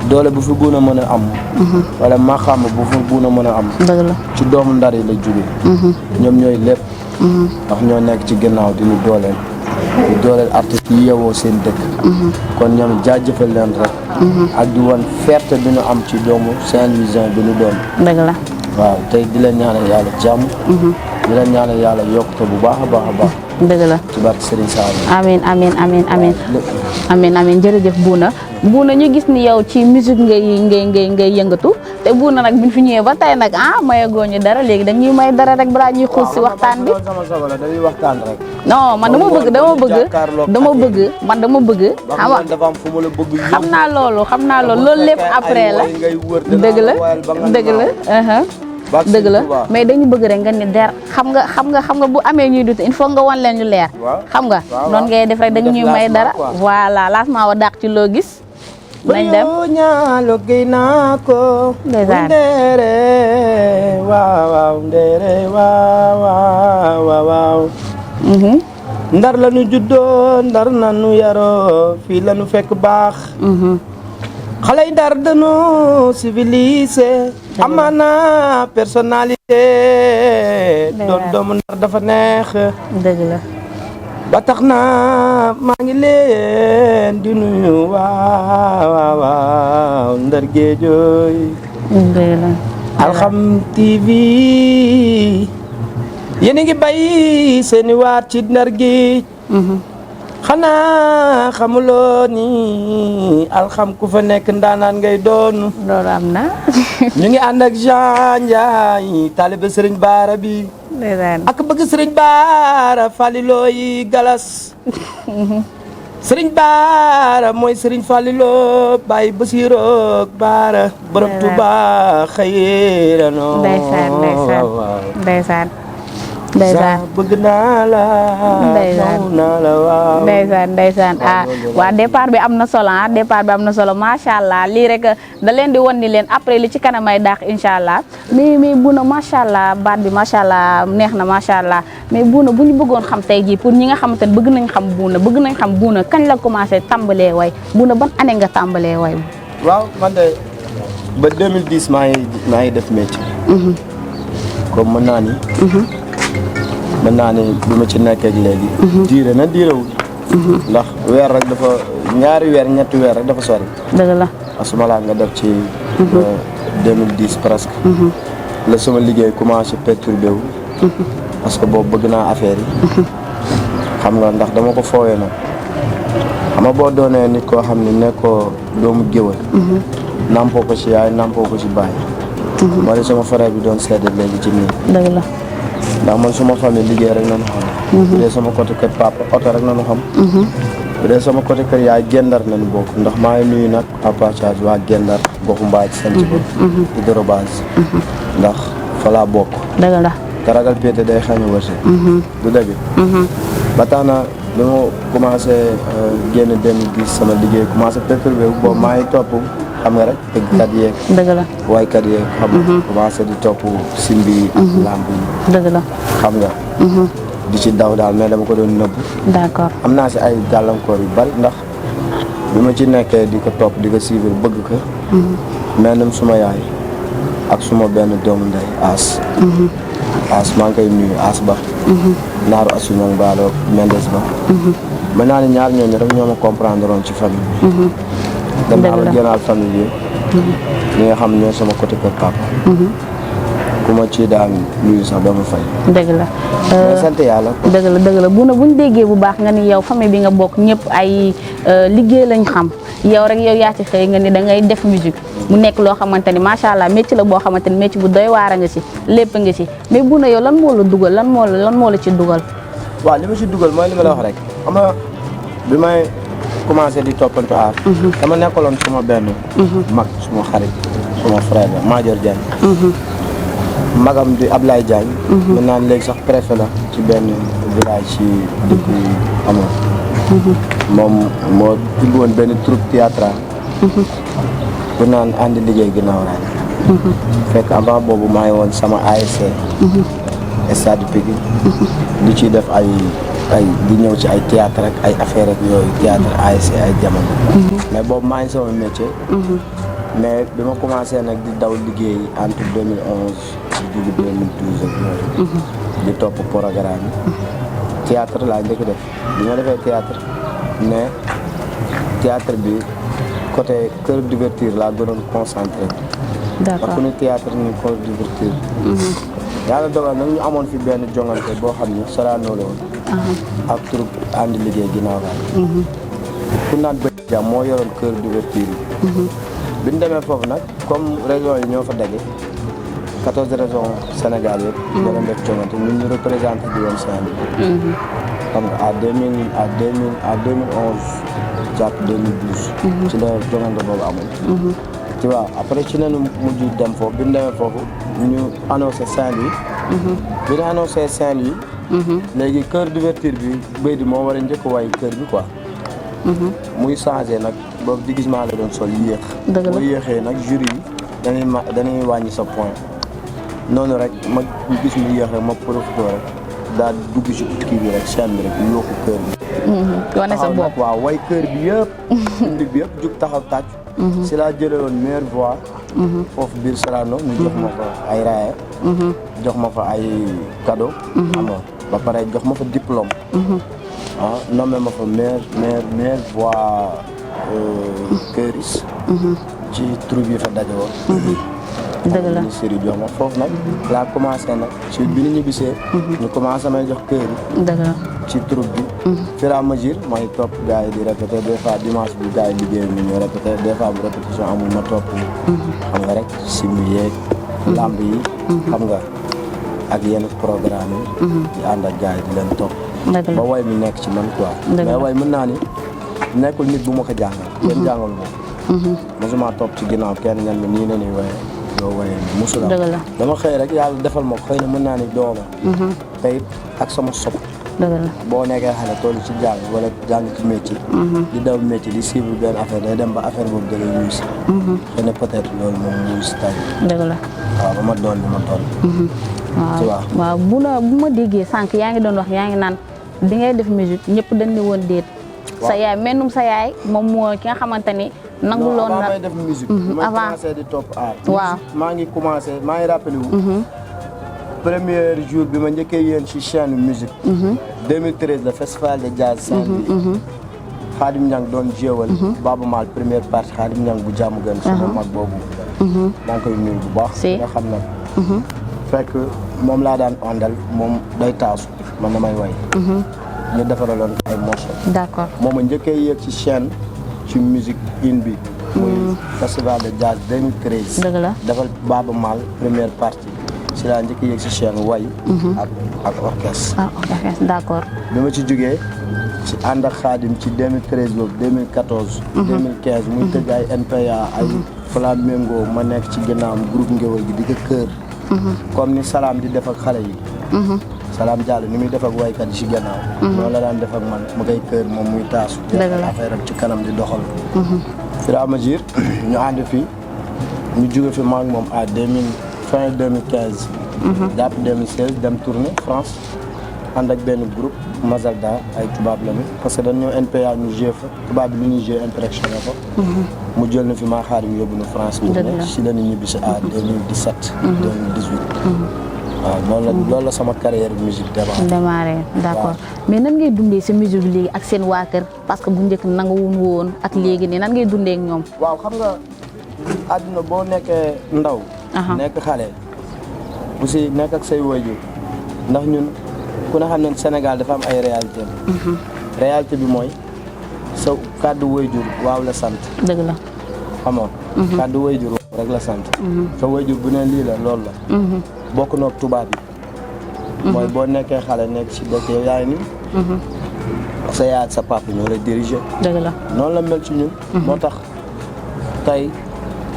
doole bu fi Bouna mën a am. wala maxaama bu fi Bouna mën a am. dëgg la ci doomu Ndar yi la jóge. ñoom ñooy lépp. ndax ñoo nekk ci ginnaaw di ñu dooleel. di dooleel artistes yi yeewoo seen dëkk. kon ñoom jaajëfal leen rek. ak di wan fierté bi ñu am ci doomu Saint-Louisien bi ñu doon. dëgg la waaw tey di leen ñaanal yàlla jàmm. di leen ñaanal yàlla yokkute bu baax a baax a baax. dëgg la ci barke Serigne Saliou. amiin jërëjëf Bouna ñu gis ni yow ci musique ngay yëngatu te Bouna nag biñ fi ñëwee ba tey nag mayagoo ñu dara léegi dañuy may dara rek balaa ñuy xuus si waxtaan bi. sama soxla la dañuy waxtaan rek. non man dama bëgg. xam nga dafa am fu mu la bëgg. xam naa loolu lépp après la. dëgg la dëgg la mais dañu bëgg rek nga ni der xam nga bu amee ñuy dut il faut nga wan leen ñu leer. xam nga noonu ngay def rek dañu ñuy may dara. voilà lancement wa dàq ci loo gis. nañ dem ñaalo gay naa ko. ndeysaan ndere waaw ndere waaw. Ndar la nu juddoo Ndar na nu yaroo fii la nu fekk baax. xale yi Ndar dañoo civilisé. amana personnalité. doon doomu Ndar dafa neex. dëgg la. ba tax na maa ngi leen di nuyu waaw Ndar géejooy. dëgg la. Alxam TV. yéen a ngi bay seeni waat ci Ndar géej. xanaa xamuloo ni alxam ku fa nekk ndaanaan ngay doon. loolu am na. ñu ngi ànd ak Jean Ndiaye taalibe Serigne Bara bi. ndeysaan. ak bëgg Serigne Bara Faliloo yi galas. Serigne Bara mooy Serigne Faliloo Baye Basiroo Bara. borom Tuuba xëyee no. ndeysaan ndeysaan ndeysaan. ndeysaan bëgg naa la. ndeysaan naa la waaw. ndeysaan waa départ bi am na solo départ bi am na solo macha allah lii rek da leen di won ni leen après li ci kanamay daax incha allah mais Bouna macha allah baat bi macha allah neex na macha allah mais Bouna bu ñu bëggoon xam tey jii pour ñi nga xamante ne bëgg nañ xam Bouna kañ la commencé tàmbalee way Bouna ban année nga tàmbalee way. waaw man de ba 2010 maa ngi def métier. comme mën naa ni. mën naa ne bi ma ci nekkee léegi. diire na diirewul. ndax weer rek dafa ñaari weer ñetti weer rek dafa sori. dëgg la. asuma laa nga def ci. 2010 presque. la sama liggéey commencé perturbé wu. parce que boobu bëgg naa affaire yi. xam nga ndax dama ko foowee nag. xam nga boo doonee nit koo xam ne nekkoo doomu géwël. nampoo ko ci yaay nampoo ko ci baay. moo di sama frère bi doon seede léegi ci nii. dëgg la. ndax man suma famille liggéey rek nañu xam. bu dee sama côté kër papa oto rek nañu xam. bu dee sama côté kër yaay gendar nañu bokk ndax maa ngi nuyu nag à partage waa gendar goxu mbaaj sant ko hydrobase ndax fa laa bokk. dëgg la. te ragal pété day xañ a wërsëg. du dëgg. ba tax na bi ma commencé génn 2010 sama liggéey commencé perturbé wu boobu maa ngi topp xam nga rek tëggkat yeeg. dëgg la. waykat yeeg xam nga commencé di topp simbi yi ak lamb yi. dëgg la. xam nga. di ci daw daal mais dama ko doon nëbb. d'accord. am naa si ay gàllankoor yu bari ndax bi ma ci nekkee di ko topp di ko suivre bëgg ko. mais nam suma yaay ak suma benn doomu ndey As. As maa ngi koy nuyu As ba. naaru asuñang baalo Mendes ba. mën naa ne ñaar ñooñu rek ñoo ma comprendre woon ci famille bi. dem naa la général famille yi. ñi nga xam ñoo sama côté kër papa. ku ma ci daan nuyu sax dama fay. dëgg la. mais sant yàlla. dëgg la Bouna bu ñu déggee bu baax nga ni yow famille bi nga bokk ñëpp ay liggéey lañ xam yow rek yow yaa ci xëy nga ni da ngay def musique mu nekk loo xamante ni macha allah métier la boo xamante ni métier bu doy waar nga ci lépp nga ci mais Bouna yow lan moo la dugal lan moo la ci dugal. waaw li ma ci dugal mooy li ma la wax rek xam nga bi may commencé di toppantu aar. dama nekkaloon suma benn. mag suma xarit suma frère la Madior Diagne. magam di Ablaye Diagne. mën naa léegi sax préfet la ci benn village ci dëkk amoon. moom moo ubbi woon benn troupe théâtral. bu naan àndi liggéey ginnaaw raay. fekk avant boobu maa ngi woon sama ASC. stade Pikine. di ciy def ay di ñëw ci ay théâtre ak ay affaire ak yooyu théâtre ASC ay jamono. mais boobu maa ngi sama métier. mais bi ma commencé nag di daw liggéey entre 2011 di dugg 2012 ak yooyu. di topp programme yi. théâtre laa njëkk def bi ma defee théâtre mais théâtre bi côté chœur d'ouverture laa gënoon concentré. d'accord parce que ni théâtre ni chœur d'ouverture. yàlla dogal nag ñu amoon fi benn jongante boo xam ni Sorano la woon. ak troupe àndi liggéey ginnaaw raay. ku naan bëj jàmm moo yoroon chœur d'ouverture yi. bi ñu demee foofu nag comme région yi ñoo fa daje 14 régions Sénégal yëpp. ñoo doon def jongante ñun ñu représenté di woon Saint-Louis. xam nga à 2011 jàpp 2012. ci la jongante boobu amul. tu vois après ci lañu mujj dem foofu bi ñu demee foofu ñu annoncé Saint-Louis. bi ñu annoncé Saint-Louis. léegi chœur d'ouverture bi béy di moo war a njëkk way chœur bi quoi. muy changé nag boobu déguisement la doon sol yéex. dëgg la boo yéexee nag jury yi dañuy wàññi sa point. noonu rek ma gis mu yéex rek ma profité rek daal dugg ci kii bi rek chaîne bi rek yokku chœur bi. wane sa bopp waaw way chœur bi yëpp. public bi yëpp jug taxaw tàcc. si laa jëlee woon meilleure voix. foofu biir Sorano ñu jox ma fa ay raaya. jox ma fa ay cadeau. xam nga ba pare jox ma fa diplôme. nommé ma fa meilleure voix chœuriste. ci troupe yi fa daje woon. dëgg la Serigne Dioma foofu nag laa commencé nag ci bi ñu ñibbisee ñu commencé may jox kër yi dëgg la ci troupe bi fur et à mesure may topp gars yi di répété des fois dimanche bi gars yi liggéey ñu ñu répété des fois bu répétition amul ma topp xam nga rek simbi yeeg lamb yi xam nga ak yenn programme yi di ànd ak gars yi di leen topp ba way mi nekk ci man quoi mais way mën naa ni nekkul nit bu ma ko jàngal kenn jàngal moom mosuma topp ci ginnaaw kenn ñan nii na ni waye doo waye ni mosula dama xëy rek yàlla defal ma ko xëy na mën naa ni dooma tey ak sama sob boo nekkee xale toll ci jàng wala jàng ci métier di daw métier di suivre benn affaire day dem ba affaire boobu da lay wuyu si xëy na peut-être loolu moom wuyu si tay waaw ba ma doon li ma doon waaw bu ma déggee sànq yaa ngi doon wax yaa ngi naan bi ngay def musique ñëpp dañ ne woon déet sa yaay mennum sa yaay moom moo ki nga xamante ni nanguloon na may def musique may commencé di topp art waaw maa ngi rappelé wu premier jour bi ma njëkkee yéen ci chaîne musique 2013 le festival de jazz Saint-Louis Khadim Niang doon jéewal Baba Maal première partie Khadim Niang bu jàmm gën sama mag boobu maa ngi koy nuyu bu baax nga xam nag fekk moom laa daan àndal moom day taasu man damay way ñu defaraloon ay morceaux d'accord moom a njëkkee yéeg ci chaîne ci musique in bi muy festival de jazz 2013 dëgg la defal Baba Maal première partie si laa njëkk yéeg si chaîne way ak orchestre d'accord bi ma ci jógee ci ànd ak Khadim ci 2013 boobu 2014 2015 muy tëgg ay NPA ay Flamengo ma nekk ci ginnaawam groupe ngéwél gi di ko kër comme ni Salam di def ak xale yi Salam Diallo ni muy def ak waykat yi ci gannaaw noonu la daan def ak man ma koy kër moom muy taasu affaire am ci kanam di doxal fur et à mesure ñu ànd fi ñu jóge fi maak moom à fin 2015 jàpp 2016 dem tournée France ànd ak benn groupe Mazalda ay tubaab la parce que dañ ñëw NPA ñu joué fa tubaab bi lu ñuy joué impressionné ko mu jël na fi maa Khadim yóbbu na France tournée si la ñu ñibbi si à 2017 2018 waaw loolu la sama carrière musique démarré d'accord mais nan ngay dundee sa musique léegi ak seen waa kër parce que bu njëkk nanguwuñ woon ak léegi nii nan ngay dundee ak ñoom waaw xam nga àdduna boo nekkee ndaw nekk xale aussi nekk ak say waajur ndax ñun ku ne xam ne Sénégal dafa am ay réalité réalité bi mooy sa kàddu waajur waaw la sant dëgg la xamoon kàddu waajur rek la sant sa waajur bu ne lii la loolu la bokk noog tubaab yi mooy boo nekkee xale nekk ci dëkk yow yaay ni sa yaay ak sa papa ñoo lay diriger dëgg la noonu la mel ci ñun moo tax tey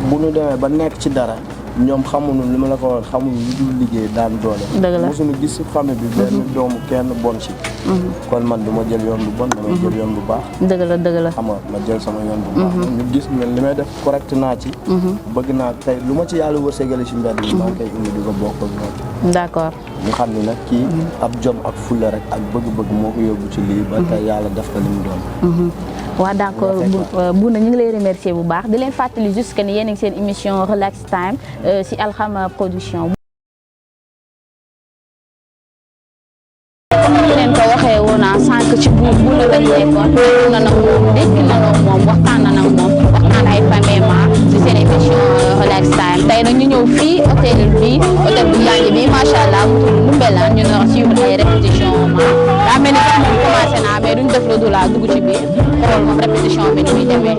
bu ñu demee ba nekk ci dara ñoom xamuñu li ma la ko waxoon xamuñu lu dul liggéey daan doole mosuñu gis ci famille bi benn doomu kenn bon ci kon man du ma jël yoon bu bon damay jël yoon bu baax dëgg la xam nga ma jël sama yoon bu baax ñu gis ne li may def correct naa ci bëgg naa tey lu ma ci yàlla wërsëgale ci mbedd bi maa ngi koy indi di ko bokk ak ñoom d'accord ñu xam ni nag kii ab jom ak fulla rek ak bëgg-bëgg moo ko yóbbu ci lii ba tey yàlla def ko li mu doon waaw d'accord Bouna ñu ngi lay remercier bu baax di leen fàttali juste que ni yéen a ngi seen émission Relax Time ci Alham Production comme ni leen ko waxee woon sànq ci Bouna lañ nekkoon na nag moom dégg na moom waxtaan na nag moom waxtaan ay famille ci seen émission Relax Time tey nag ñu ñëw fii hôtel bu Yanji bi macha allah mu tudd Ndoumbelane ñu nar a suivre ay répétition daa mel ni sax moom commencé naa mais duñ def lu dul dugg ci biir xool moom répétition bi ni muy demee.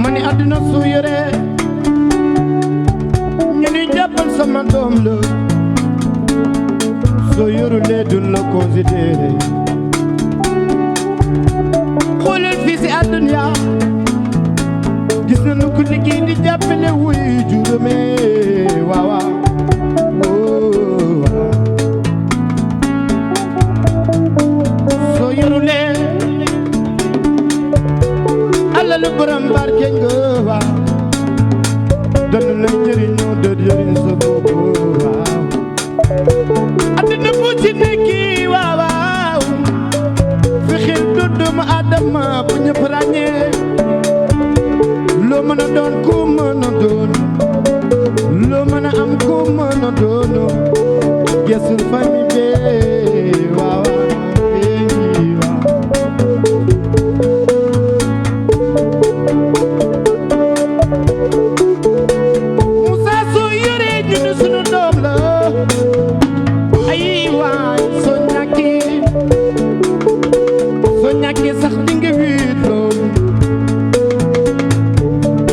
mani àdduna su yore ñu ni jàppal sama doom la soo yorulee dun la considéré xoolal fii si àdduna gis nañu ko liggéey di jàppale wuy juróome waaw waaw soo yorulee alalu borom barke nga waaw dana lay jëriñoo de jëriñ sa bopp waaw àddina bu ci nekki waaw waaw fexeel doon doomu aadama bu ñëpp ràññee loo mën a doon ku mën a doon loo mën a am ku mën a doon gesul famille bee waaw Moussa soo yoree ñu ne sunu doom la ay waay soo ñàkkee sax di nga wéet loolu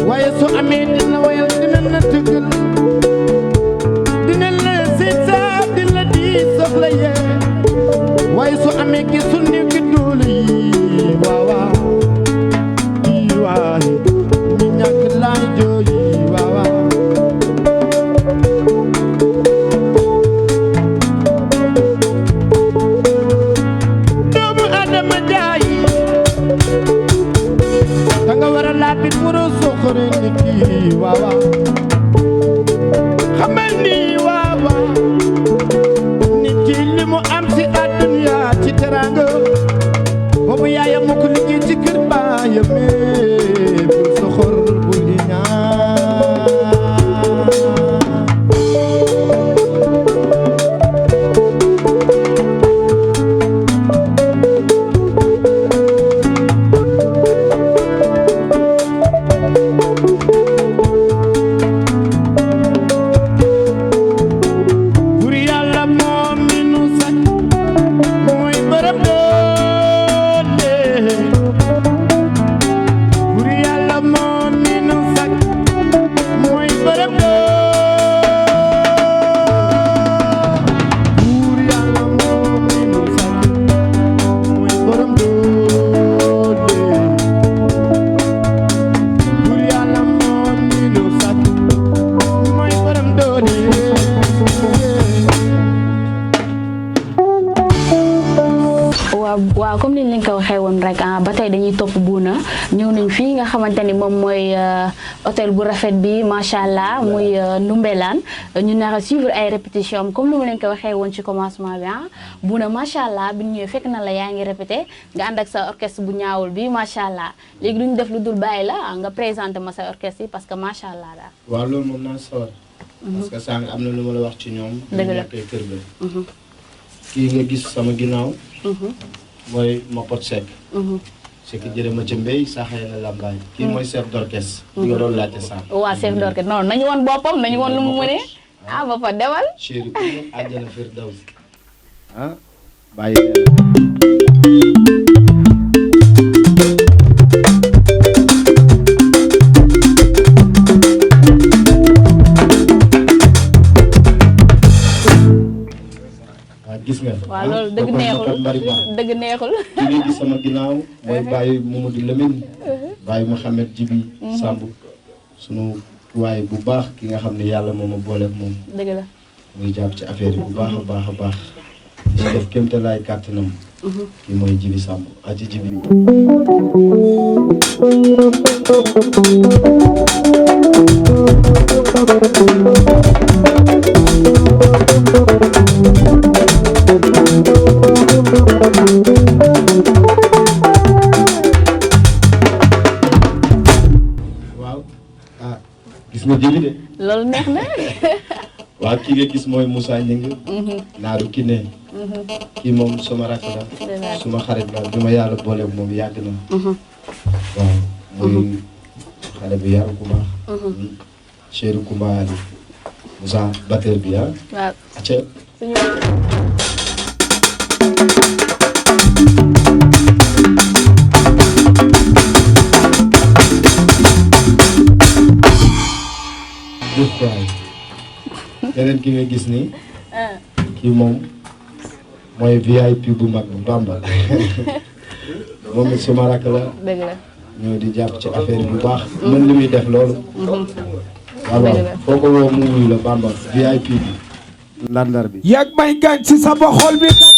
waaye soo amee dina wayal dina la tëggal dina la seetaat dina la di soxla yee waaye soo amee gisul ni ki doole yi waaw waaw yi waay ñi ñàkk laay jooyi waaw waaw doomu Adama jaay danga war a laabit waroo soxore nit yi waaw waaw xamal ni waaw waaw nit ki li mu am si àdduna ci teraanga boobu yaayam moo ko liggéey ci kër baayam bul soxor bul di ñaan bur yàlla moom mi nu sàkk mooy borom doole bur yàlla moom mi nu sàkk mooy borom doole bur yàlla moom mi nu sàkk mooy borom doole bur yàlla moom mi nu sàkk mooy borom doole waaw comme niñ leen ko waxee woon rek ba tey dañuy topp Bouna ñëw nañ fii nga xamante ni moom mooy hôtel bu rafet bi macha allah muy Ndoumbelane ñu nar a suivre ay répétition am comme ni ma leen ko waxee woon ci commencement bi Bouna macha allah bi ñu ñëwee fekk na la yaa ngi répété nga ànd ak sa orchestre bu ñaawul bi macha allah léegi duñ def lu dul bàyyi la nga présenté ma sa orchestre yi parce que macha allah daal. waaw loolu moom naa sawar parce que sànq am na lu ma la wax ci ñoom. dëgg la ñu nekkee kër ga. kii nga gis sama ginnaaw. mooy Mapot Seck. c'est que jërë ma ca mbéy saxee na lambaay. kii mooy chef d'orchestre. di nga doon laajte sànq. waa chef d'orchestre non nañu woon boppam nañu woon lu mu mënee. ba fa demal. chéri àjjana Firdawsi. ah bàyyi gis nga. waaw loolu dëgg neexul dëgg neexul. ki nga gis sama ginnaaw mooy Baye Mamadou Lamine. Baye Mouhamed Djibi Samb. sunu waay bu baax ki nga xam ne yàlla moo ma booleeg moom. dëgg la. muy jàpp ci affaire yi bu baax a baax a baax. di def kéemtalaay kàttanam. kii mooy Djibi Samb aji Djibi. waaw ah gis nga Djibi de. loolu neex na. waaw kii nga gis mooy Moussa Gningue. naaru Kiné. kii moom sama rakk la. suma xarit la bi ma yàlla booleeg moom yàgg na. waaw muy xale bi yaru ku baax. chéri Kumba Ali Moussa batteur bi ah. waaw acca. jëf waay keneen ki nga gis ni kii moom mooy VIP bu mag bu Bamba moom it suma rakk la dëgg la ñoo di jàpp ci affaire bu baax mën li muy def loolu waaw foo ko woo mu wuyu la Bamba VIP bi ndar bi yàgg may gaañ ci sama xol bi kat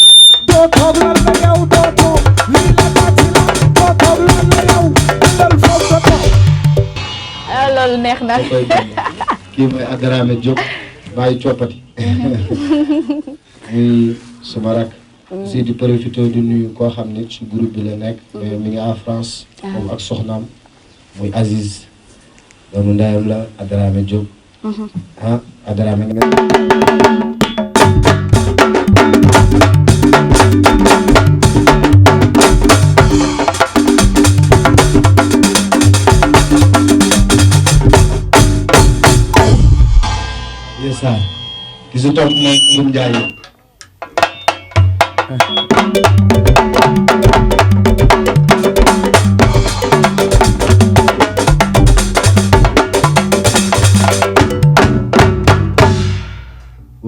doo toog lan la yow doo toog lii la bàcci la doo toog lan la yow dal foog nga toog loolu neex na kii mooy Adarame Diop bàyyi coppati muy suma rak aussi di profité di nuyu koo xam ne ci groupe bi la nekk mais mi ngi en France moom ak soxnaam muy Aziz doomu ndeyam la Adarame Diop ah Adarame nga yesa ki si topp mooy Ngum Ndiaye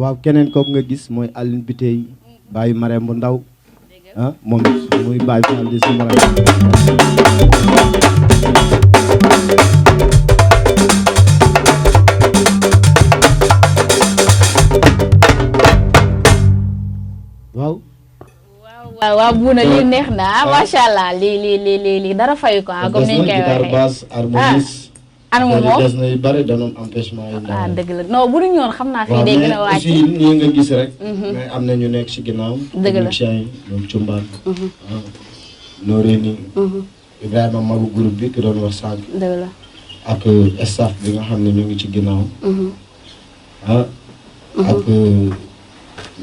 waaw keneen kooku nga gis mooy Aline Bitey bàyyi Marème bu ndaw ah moom muy bàyyi Fall di suma rakk waaw waaw Bouna lii neex na macha allah lii dara fayu ko comme ni ñu koy waxee harmonie ana moom des na yu bëri danoon empêchement yi dëgg la non bu ñu ñoon xam naa fii day gën a wàcc aussi ñi nga gis rek mais am na ñu nekk ci ginnaaw dëgg la techniciens yi ñoom Cumbaan Noreyni Ibrahima magu groupe bi ki doon wax sànq dëgg la ak staff bi nga xam ne ñu ngi ci ginnaaw ak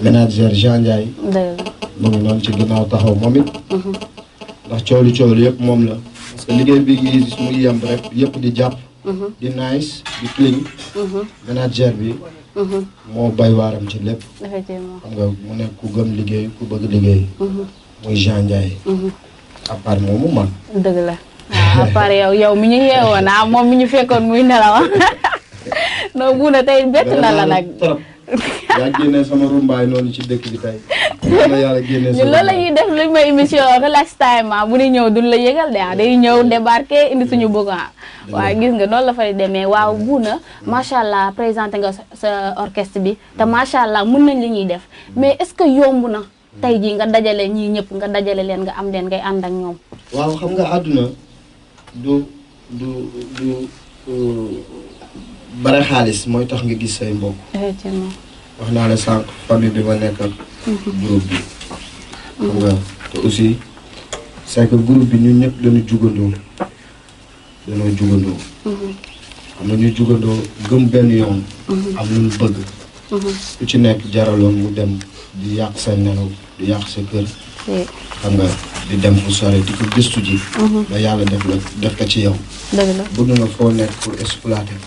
ménagère Jean Ndiaye dëgg la mu ngi noonu ci ginnaaw taxaw moom it ndax coow li yëpp moom la parce que liggéey bi ngi gis muy yem rek yëpp di jàpp di nice di clean ménagère bi moo bay waaram ci lépp effectivement xam nga mu nekk ku gëm liggéey ku bëgg liggéey muy Jean Ndiaye à part moomu man dëgg la à part yow mi ñu yeewoon moom mi ñu fekkoon muy nelaw non Bouna tey bett na la nag trop yaa génnee sama rumbaay noonu ci dëkk bi tey yàlla génnee ñu loolu la ñuy def lu may émission relax time bu ñu ñëw duñ la yëgal de day ñëw débarquer indi suñu bëgg waaw gis nga noonu la fay demee waaw Bouna macha allah présenté nga sa orchestre bi te macha allah mën nañ li ñuy def mais est-ce que yomb na tey jii nga dajale ñii ñëpp nga dajale leen nga am leen ngay ànd ak ñoom waaw xam nga àdduna du bare xaalis mooy tax nga gis say mbokk effectivement wax naa la sànq famille bi ma nekk ak groupe bi xam nga te aussi c'est que groupe bi ñun ñëpp dañu jugandoo xam na ñu jugandoo gëm benn yoon am lu ñu bëgg ku ci nekk jaraloon mu dem di yàq sa nelaw di yàq sa kër xam nga di dem fu sore di ko gëstu ji ba yàlla def ko ci yow dëgg la bëgg nga foo nekk pour exploiter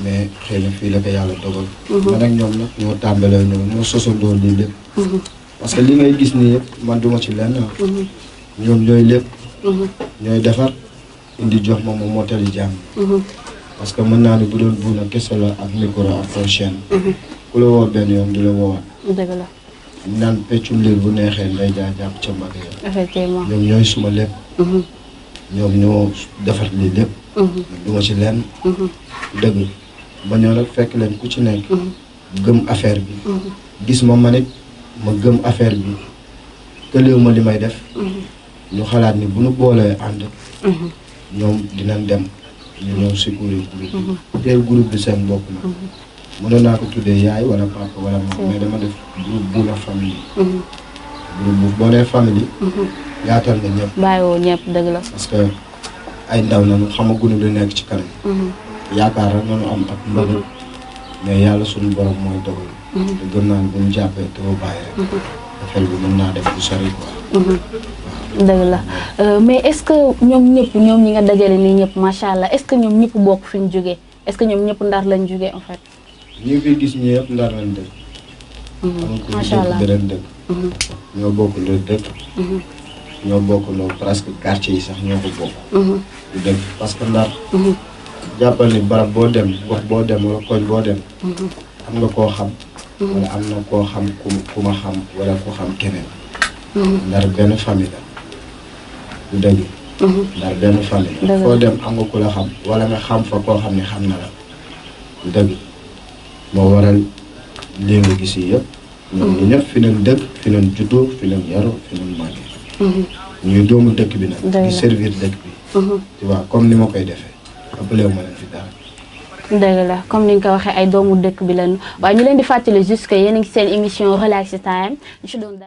mais xëy na fii la ko yàlla dogal man ak ñoom nag ñoo tàmbalee ñoo sosandoo lii lépp parce que li ngay gis nii yëpp man duma ci lenn ñoom ñooy lépp ñooy defar indi jox ma mottali jàng parce que mën naa ni bu doon Bouna kese la ak micro ak chaîne ku la woo benn yoon di la woowaat dëgg la naan peccum liir bu neexee nday jàpp ca mbagg ya effectivement ñoom ñooy suma lépp ñoom ñoo defar lii lépp duma ci lenn dëgg ba ñoo nag fekk leen ku ci nekk gëm affaire bi gis ma manit ma gëm affaire bi këleew ma li may def ñu xalaat ni bu nu boolee ànd ñoom dinañ dem ñu ñëw secourir groupe bi teel groupe bi seen bopp na mënoon naa ko tuddee yaay wala papa wala maam mais dama def groupe Bouna famille groupe bu boo nee famille yaatal nga ñëpp bàyyiwoo ñëpp dëgg la parce que ay ndaw nañu xamaguñu lu nekk ci kanam yaakaar rek nañu am ak mbëgg mais yàlla suñu borom mooy dogal te gëm naa ne bu ñu jàppee te bu bàyyi rek affaire bi mën naa def bu sori quoi dëgg la mais est-ce que ñoom ñi nga dajale nii ñëpp macha allah est-ce que ñoom ñëpp bokk fi ñu jógee est-ce que ñoom ñëpp Ndar lañ jógee en fait ñi fi gis ñi yëpp Ndar lañ dëkk. macha allah beneen dëkk. ñoo bokk lu dëkk. ñoo bokk loolu presque quartier yi sax ñoo ko bokk. lu dëkk parce que Ndar. jàppal ni barab boo dem gox boo dem wala koñ boo dem. am nga koo xam. wala am na koo xam ku ma xam wala ku xam keneen. Ndar benn famille la. lu dëgg. Ndar benn famille la. foo dem am nga ku la xam wala nga xam fa koo xam ne xam na la. lu dëgg moo waral lii nga gis yi yëpp. ñoom ñu ñëpp fi leen dëkk fi leen juddoo fi leen yaroo fi leen màggee. ñuy doomu dëkk bi nag. di servir dëkk bi. tu vois comme ni ma koy defee ëppalewu ma leen fi dara. dëgg la comme ni nga ko waxee ay doomu dëkk bi lañu waaye ñu leen di fàttali juste que yéen a ngi seen émission Relax Time ñu si doon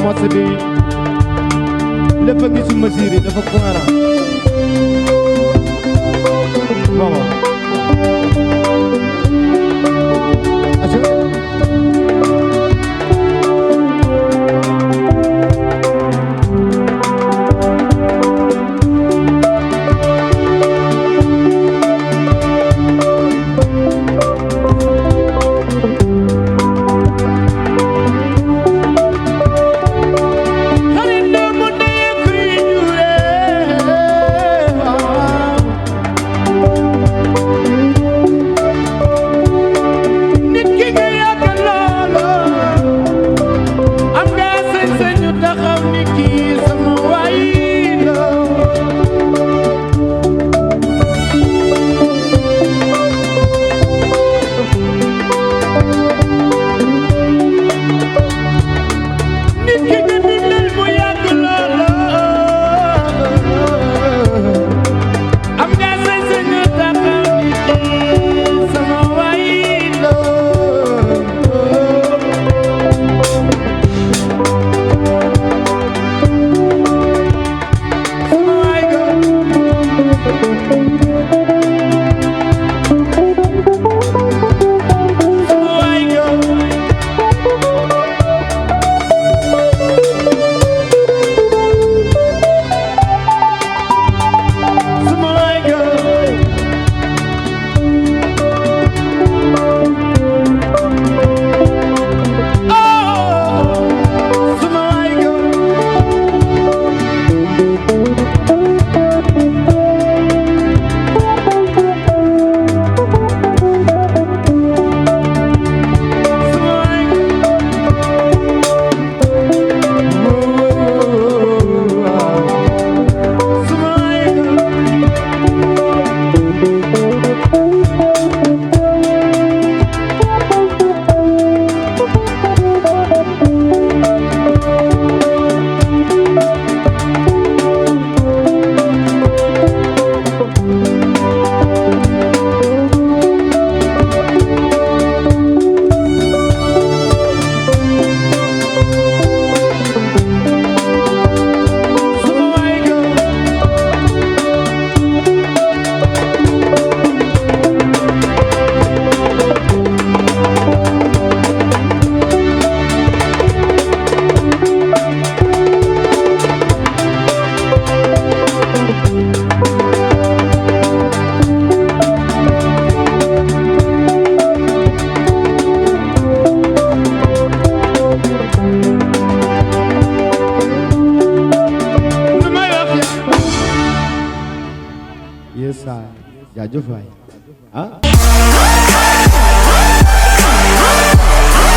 morceau bi lépp a ngi ci mesure yi dafa cohérent waaw jaajëf waay ah